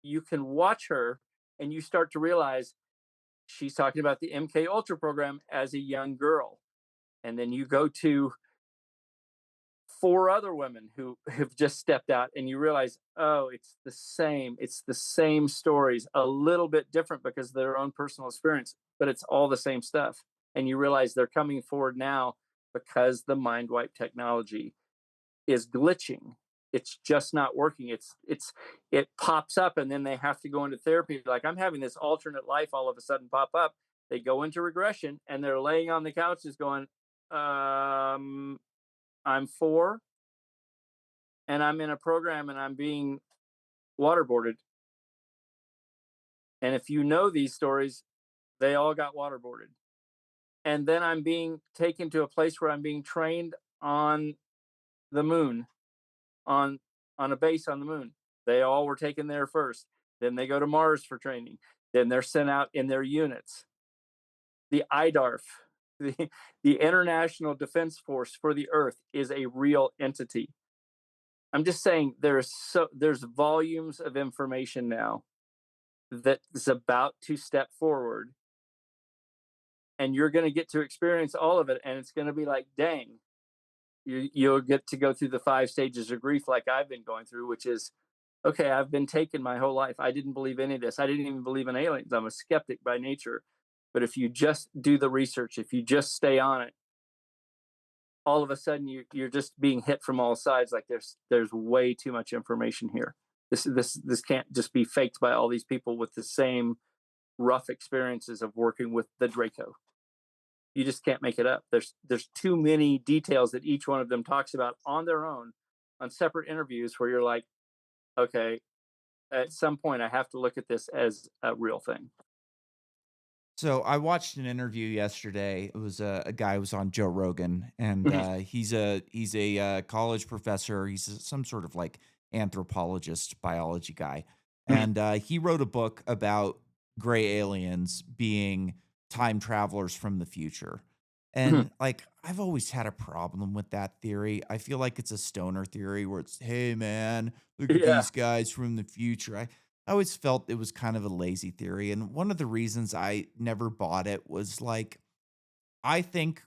You can watch her and you start to realize she's talking about the MK Ultra program as a young girl. And then you go to 4 other women who have just stepped out, and you realize, oh, it's the same stories, a little bit different because of their own personal experience, but it's all the same stuff. And you realize they're coming forward now because the mind wipe technology is glitching. It's just not working. It pops up, and then they have to go into therapy. Like, I'm having this alternate life all of a sudden pop up. They go into regression, and they're laying on the couches going, um, I'm 4 and I'm in a program and I'm being waterboarded. And if you know these stories, they all got waterboarded. And then I'm being taken to a place where I'm being trained on the moon, on a base on the moon. They all were taken there first. Then they go to Mars for training. Then they're sent out in their units. The IDARF, the, the International Defense Force for the Earth, is a real entity. I'm just saying there's volumes of information now that is about to step forward, and you're going to get to experience all of it, and it's going to be like, dang, you'll get to go through the 5 stages of grief like I've been going through, which is, okay, I've been taken my whole life. I didn't believe any of this. I didn't even believe in aliens. I'm a skeptic by nature. But if you just do the research, if you just stay on it, all of a sudden you're just being hit from all sides. Like, there's way too much information here. This can't just be faked by all these people with the same rough experiences of working with the Draco. You just can't make it up. There's too many details that each one of them talks about on their own, on separate interviews, where you're like, okay, at some point I have to look at this as a real thing. So I watched an interview yesterday. It was a guy who was on Joe Rogan, and Mhm. he's a college professor. Some sort of like anthropologist, biology guy, Mhm. and he wrote a book about gray aliens being time travelers from the future. Mhm. And like I've always had a problem with that theory. I feel like it's a stoner theory where it's, hey man, look at Yeah. these guys from the future. I always felt it was kind of a lazy theory, and one of the reasons I never bought it was, like, I think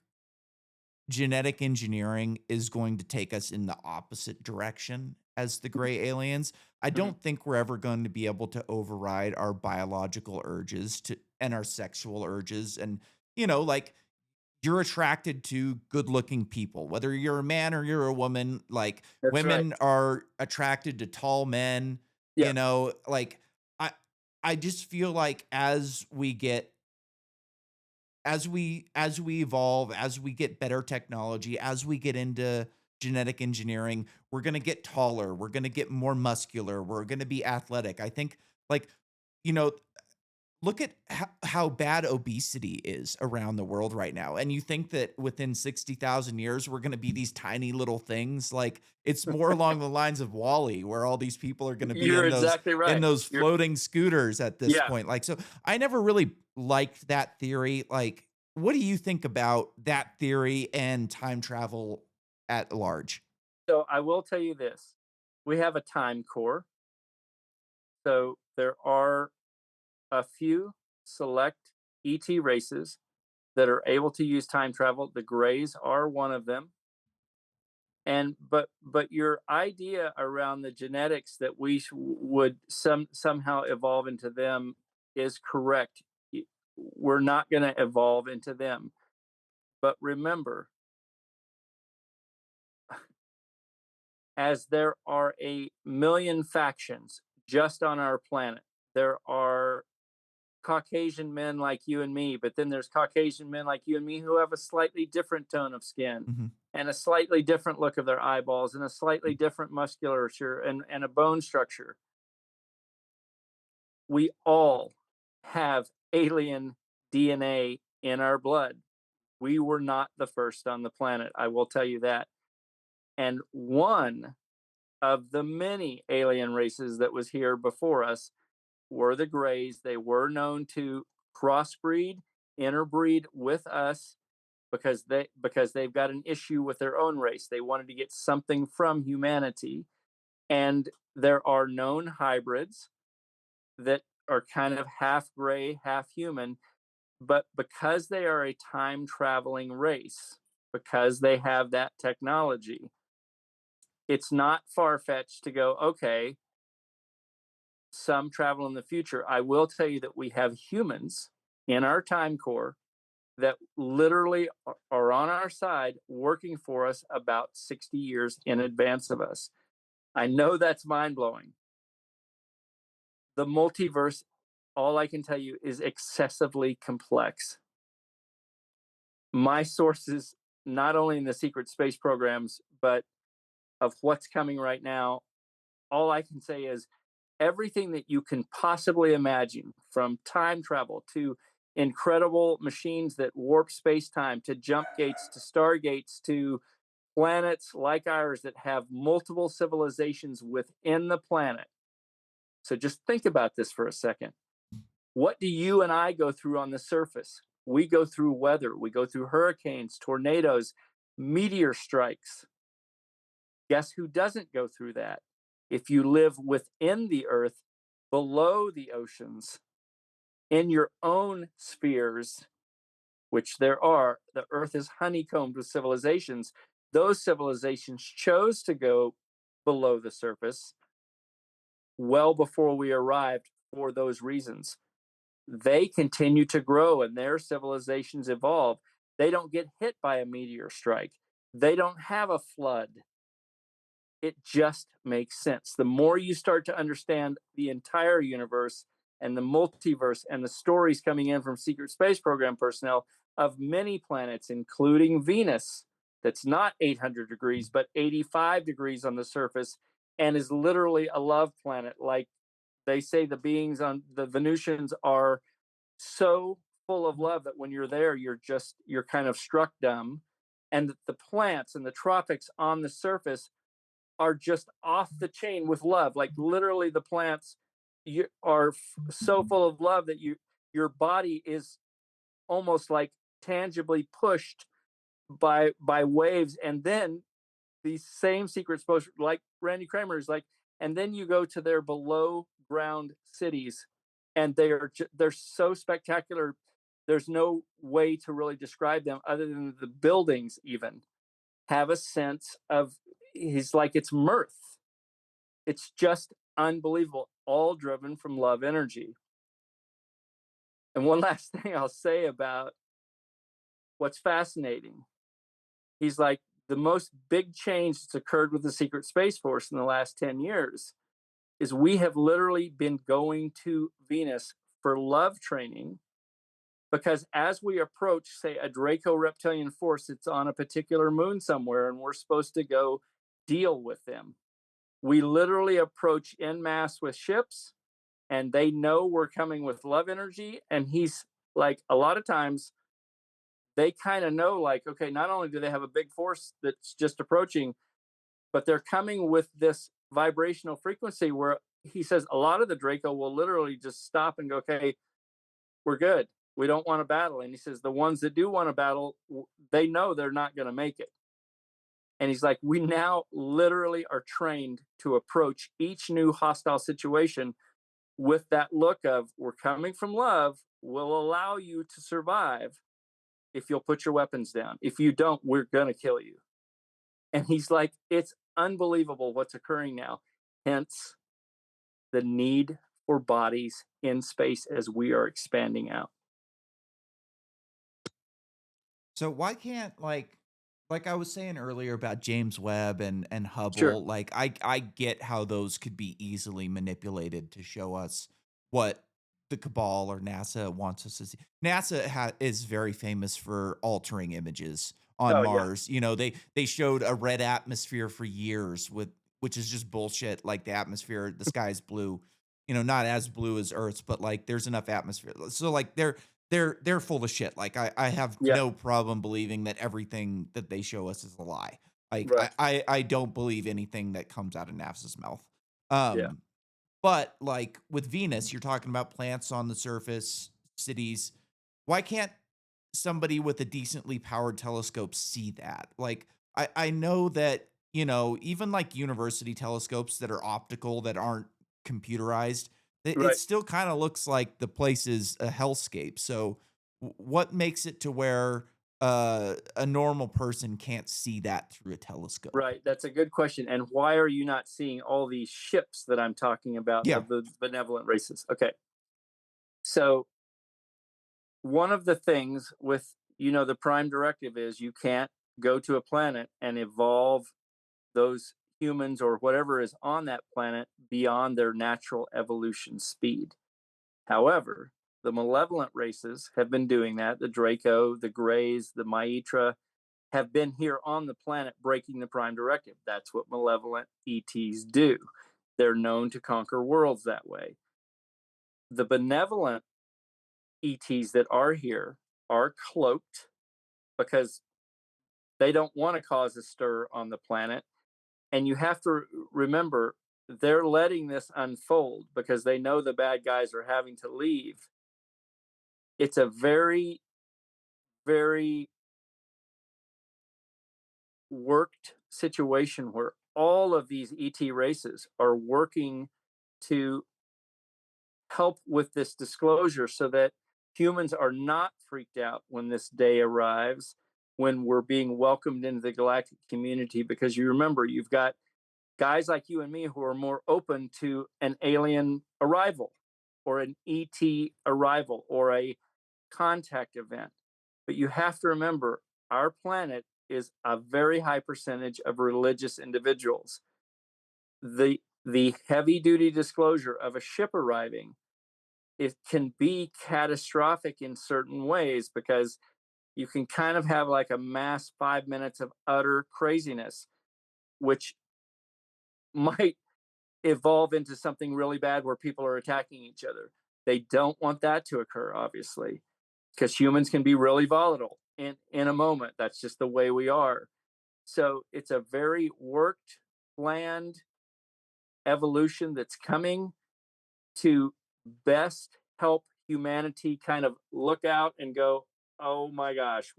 genetic engineering is going to take us in the opposite direction as the gray aliens. I Mhm. don't think we're ever going to be able to override our biological urges to and our sexual urges, and, like, you're attracted to good-looking people, whether you're a man or you're a woman, like, That's right. women are attracted to tall men, Yeah. like, I I just feel like as we evolve, as we get better technology, as we get into genetic engineering, we're gonna get taller, we're gonna get more muscular, we're gonna be athletic. I think, like, you know, look at how bad obesity is around the world right now, and you think that within 60,000 years, we're gonna be these tiny little things, like, it's more along the lines of Wall-E, where all these people are gonna be You're exactly in right. those You're floating scooters at this Yeah. point, like, so I never really liked that theory, like, what do you think about that theory and time travel at large? So I will tell you this. We have a time core. So there are a few select ET races that are able to use time travel. The Greys are one of them. And but your idea around the genetics that would somehow evolve into them is correct. We're not going to evolve into them. But remember, as there are a million factions just on our planet, there are Caucasian men like you and me, but then there's Caucasian men like you and me who have a slightly different tone of skin Mhm. and a slightly different look of their eyeballs and a slightly different musculature and a bone structure. We all have alien DNA in our blood. We were not the first on the planet, I will tell you that. And one of the many alien races that was here before us were the Greys. They were known to crossbreed, interbreed with us because they've got an issue with their own race. They wanted to get something from humanity, and there are known hybrids that are kind of half gray, half human. But because they are a time traveling race, because they have that technology, It's not far fetched to go, okay, some travel in the future. I will tell you that we have humans in our time core that literally are on our side working for us about 60 years in advance of us. I know that's mind blowing. The multiverse, all I can tell you, is excessively complex. My sources, not only in the secret space programs, but of what's coming right now, all I can say is everything that you can possibly imagine, from time travel to incredible machines that warp space time to jump gates to stargates to planets like ours that have multiple civilizations within the planet. So just think about this for a second. What do you and I go through on the surface? We go through weather, we go through hurricanes, tornadoes, meteor strikes. Guess who doesn't go through that? If you live within the earth, below the oceans, in your own spheres, which there are, the earth is honeycombed with civilizations. Those civilizations chose to go below the surface well before we arrived for those reasons. They continue to grow and their civilizations evolve. They don't get hit by a meteor strike. They don't have a flood. It just makes sense. The more you start to understand the entire universe and the multiverse and the stories coming in from secret space program personnel of many planets, including Venus, that's not 800 degrees, but 85 degrees on the surface and is literally a love planet. Like they say, the beings on the Venusians are so full of love that when you're there, you're kind of struck dumb. And the plants and the tropics on the surface are just off the chain with love. Like literally, the plants are so full of love that your body is almost like tangibly pushed by waves. And then these same secret exposure, like Randy Kramer is like, and then you go to their below ground cities, and they're so spectacular. There's no way to really describe them other than the buildings even have a sense of, he's like, it's mirth. It's just unbelievable, all driven from love energy. And one last thing I'll say about what's fascinating, he's like, the most big change that's occurred with the Secret Space Force in the last 10 years is we have literally been going to Venus for love training because as we approach, say, a Draco reptilian force that's on a particular moon somewhere and we're supposed to go deal with them, we literally approach en masse with ships and they know we're coming with love energy. And he's like, a lot of times they kind of know, like, okay, not only do they have a big force that's just approaching, but they're coming with this vibrational frequency where he says a lot of the Draco will literally just stop and go, okay, we're good. We don't want to battle. And he says the ones that do want to battle, they know they're not going to make it. And he's like, we now literally are trained to approach each new hostile situation with that look of, we're coming from love, will allow you to survive if you'll put your weapons down. If you don't, we're going to kill you. And he's like, it's unbelievable what's occurring now. Hence the need for bodies in space as we are expanding out. So why can't like I was saying earlier about James Webb and Sure. Hubble, like I get how those could be easily manipulated to show us what the cabal or NASA wants us to see. Is very famous for altering images on Oh, yeah. Mars. You know, they showed a red atmosphere for years with which is just bullshit. Like the atmosphere, the sky is blue. You know, not as blue as Earth's, but like there's enough atmosphere. So like they're full of shit. Like I have Yeah. no problem believing that everything that they show us is a lie. Like Right. I don't believe anything that comes out of NASA's mouth. Yeah. Um, but like with Venus, you're talking about plants on the surface, cities. Why can't somebody with a decently powered telescope see that? Like I know that, you know, even like university telescopes that are optical that aren't computerized, it Right. still kind of looks like the place is a hellscape. So what makes it to where a normal person can't see that through a telescope. Right, that's a good question. And why are you not seeing all these ships that I'm talking about Yeah. of the benevolent races? Okay. So, one of the things with, the prime directive is you can't go to a planet and evolve those humans or whatever is on that planet beyond their natural evolution speed. However, the malevolent races have been doing that. The Draco, the Greys, the Maitra have been here on the planet breaking the prime directive. That's what malevolent ETs do. They're known to conquer worlds that way. The benevolent ETs that are here are cloaked because they don't want to cause a stir on the planet. And you have to remember they're letting this unfold because they know the bad guys are having to leave. It's a very, very worked situation where all of these ET races are working to help with this disclosure so that humans are not freaked out when this day arrives, when we're being welcomed into the galactic community. Because you remember, you've got guys like you and me who are more open to an alien arrival or an ET arrival or a contact event. But you have to remember, our planet is a very high percentage of religious individuals. The heavy duty disclosure of a ship arriving, it can be catastrophic in certain ways because you can kind of have like a mass 5 minutes of utter craziness, which might evolve into something really bad where people are attacking each other. They don't want that to occur, obviously, because humans can be really volatile in a moment. That's just the way we are. So it's a very worked, planned evolution that's coming to best help humanity kind of look out and go, oh my gosh,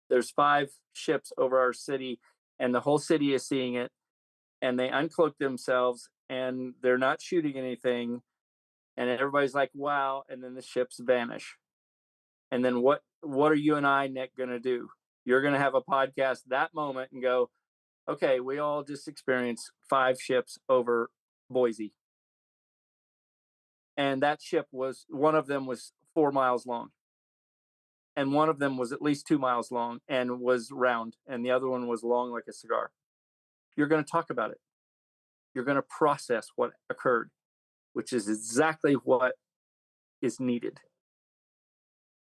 there's 5 ships over our city, and the whole city is seeing it, and they uncloak themselves, and they're not shooting anything, and everybody's like, wow, and then the ships vanish. And then what are you and I, Nick, gonna do? You're gonna have a podcast that moment and go, okay, we all just experienced 5 ships over Boise. And that ship was one of them was 4 miles long. And one of them was at least 2 miles long and was round, and the other one was long like a cigar. You're going to talk about it. You're going to process what occurred, which is exactly what is needed.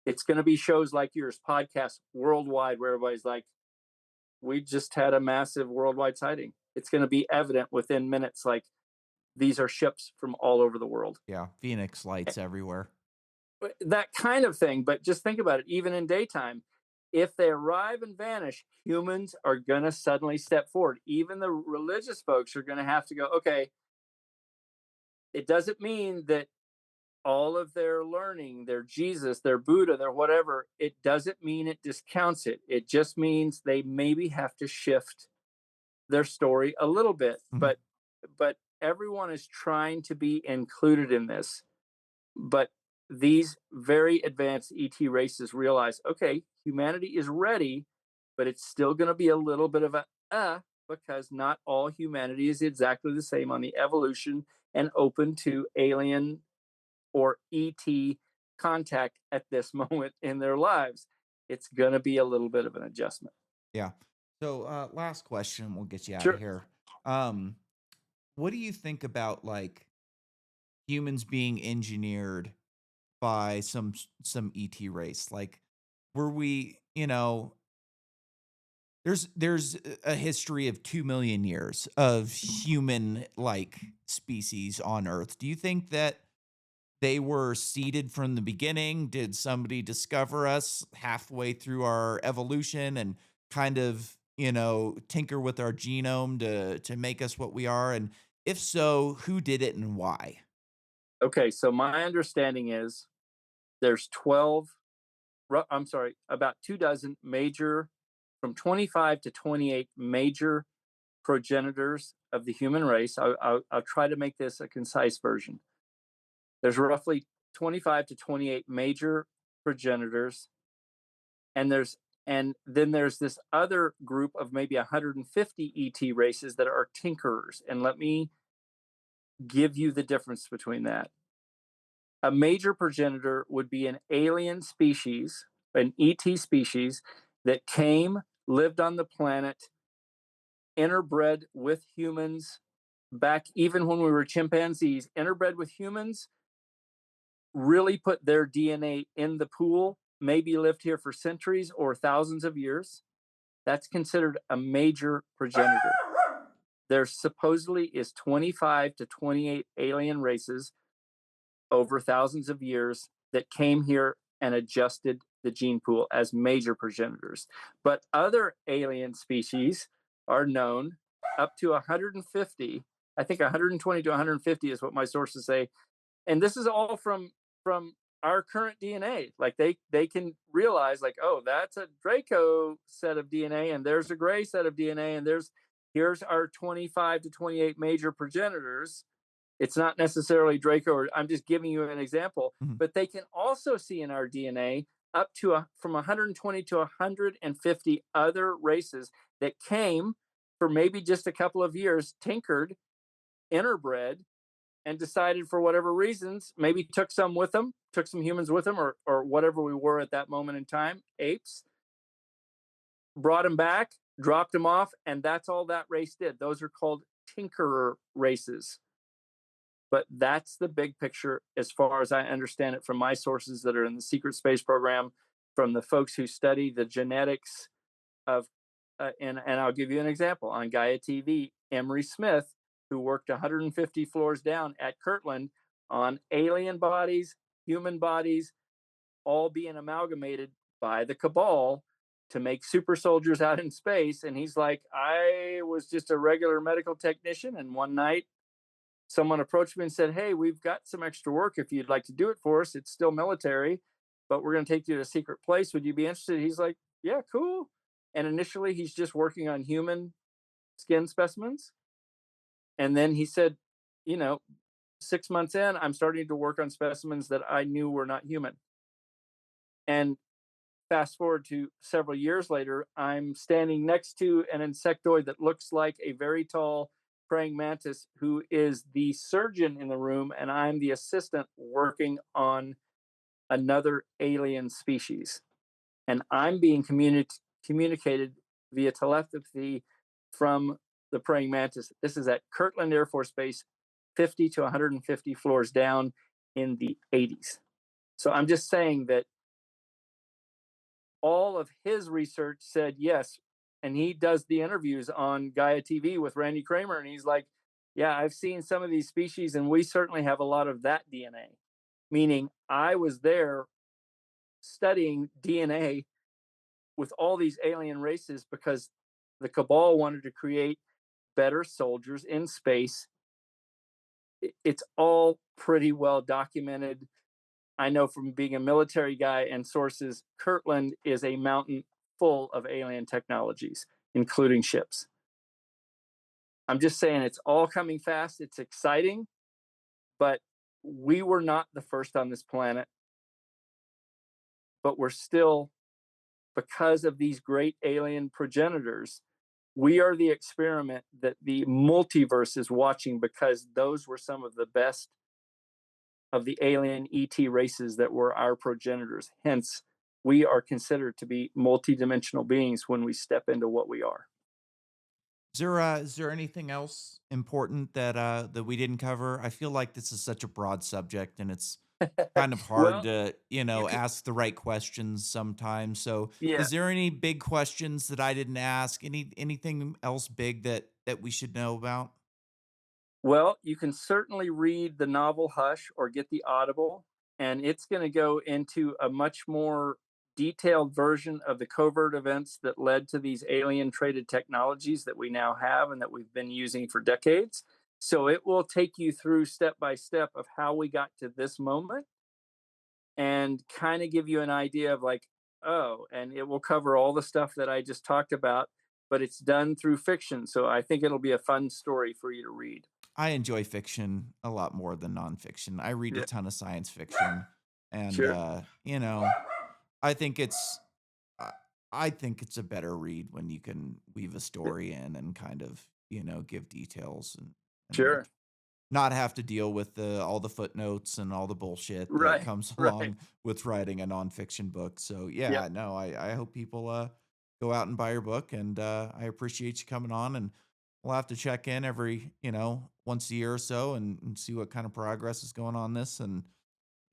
It's going to be shows like yours, podcasts worldwide, where everybody's like, we just had a massive worldwide sighting. It's going to be evident within minutes, like these are ships from all over the world. Yeah, Phoenix lights everywhere. That kind of thing. But just think about it, even in daytime, if they arrive and vanish, humans are going to suddenly step forward. Even the religious folks are going to have to go, okay, it doesn't mean that all of their learning, their Jesus, their Buddha, their whatever, it doesn't mean it discounts it. It just means they maybe have to shift their story a little bit. Mhm. But everyone is trying to be included in this. But these very advanced ET races realize, okay, humanity is ready, but it's still going to be a little bit of a because not all humanity is exactly the same on the evolution and open to alien or ET contact at this moment in their lives. It's going to be a little bit of an adjustment. Yeah. So, last question, we'll get you out of Sure. here. Um, what do you think about like humans being engineered by some ET race? Like, were we, there's a history of 2 million years of human like species on Earth. Do you think that they were seeded from the beginning? Did somebody discover us halfway through our evolution and kind of, tinker with our genome to make us what we are? And if so, who did it and why? Okay. So my understanding is there's 12, I'm sorry, about 2 dozen major, from 25 to 28 major progenitors of the human race. I'll try to make this a concise version. There's roughly 25 to 28 major progenitors. and then there's this other group of maybe 150 ET races that are tinkerers. And let me give you the difference between that. A major progenitor would be an alien species, an ET species that came, lived on the planet, interbred with humans back even when we were chimpanzees, interbred with humans, really put their DNA in the pool, maybe lived here for centuries or thousands of years. That's considered a major progenitor. There supposedly is 25 to 28 alien races over thousands of years that came here and adjusted the gene pool as major progenitors. But other alien species are known up to 150. I think 120 to 150 is what my sources say. And this is all from our current DNA. Like they can realize like, oh, that's a Draco set of DNA and there's a gray set of DNA and here's our 25 to 28 major progenitors. It's not necessarily Draco, or I'm just giving you an example, Mhm. but they can also see in our DNA up to from 120 to 150 other races that came for maybe just a couple of years, tinkered, interbred, and decided for whatever reasons, maybe took some with them, took some humans with them, or whatever we were at that moment in time, apes, brought them back, dropped them off, and that's all that race did. Those are called tinkerer races. But that's the big picture as far as I understand it from my sources that are in the secret space program, from the folks who study the genetics of, and I'll give you an example on Gaia TV. Emery Smith, who worked 150 floors down at Kirtland on alien bodies, human bodies, all being amalgamated by the cabal to make super soldiers out in space. And he's like, I was just a regular medical technician. And one night someone approached me and said, hey, we've got some extra work if you'd like to do it for us. It's still military, but we're going to take you to a secret place. Would you be interested? He's like, yeah, cool. And initially, he's just working on human skin specimens. And then he said, you know, 6 months in, I'm starting to work on specimens that I knew were not human. And fast forward to several years later, I'm standing next to an insectoid that looks like a very tall praying mantis who is the surgeon in the room, and I'm the assistant working on another alien species. And I'm being communicated via telepathy from the praying mantis. This is at Kirtland Air Force Base, 50 to 150 floors down in the 80s. So I'm just saying that all of his research said yes. And he does the interviews on Gaia TV with Randy Kramer. And he's like, yeah, I've seen some of these species, and we certainly have a lot of that DNA. Meaning, I was there studying DNA with all these alien races because the cabal wanted to create better soldiers in space. It's all pretty well documented. I know from being a military guy and sources, Kirtland is a mountain full of alien technologies, including ships. I'm just saying it's all coming fast. It's exciting, but we were not the first on this planet, but we're still, because of these great alien progenitors, we are the experiment that the multiverse is watching because those were some of the best of the alien ET races that were our progenitors. Hence, we are considered to be multidimensional beings when we step into what we are. Is there anything else important that we didn't cover? I feel like this is such a broad subject and it's kind of hard Well, to, you could, ask the right questions sometimes. So, yeah. is there any big questions that I didn't ask? Anything else big that we should know about? Well, you can certainly read the novel Hush or get the Audible, and it's going to go into a much more detailed version of the covert events that led to these alien traded technologies that we now have and that we've been using for decades. So it will take you through step by step of how we got to this moment and kind of give you an idea of like, oh, and it will cover all the stuff that I just talked about, but it's done through fiction. So I think it'll be a fun story for you to read. I enjoy fiction a lot more than nonfiction. I read a Yeah, ton of science fiction, and sure. I think it's I think it's a better read when you can weave a story in and kind of, give details and Sure. not have to deal with all the footnotes and all the bullshit that Right. comes Right. along with writing a nonfiction book. So Yep. yeah, no, I hope people go out and buy your book, and I appreciate you coming on, and we'll have to check in every, once a year or so, and see what kind of progress is going on this. And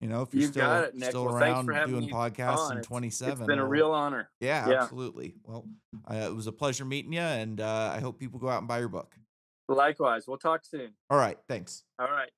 if you're You've got still it, Nick. still Well, thanks for around having doing me podcasts on. in It's 27, been a well, real honor. yeah, Yeah. absolutely. Well, it was a pleasure meeting you, and I hope people go out and buy your book. Likewise. We'll talk soon. All right, thanks. All right.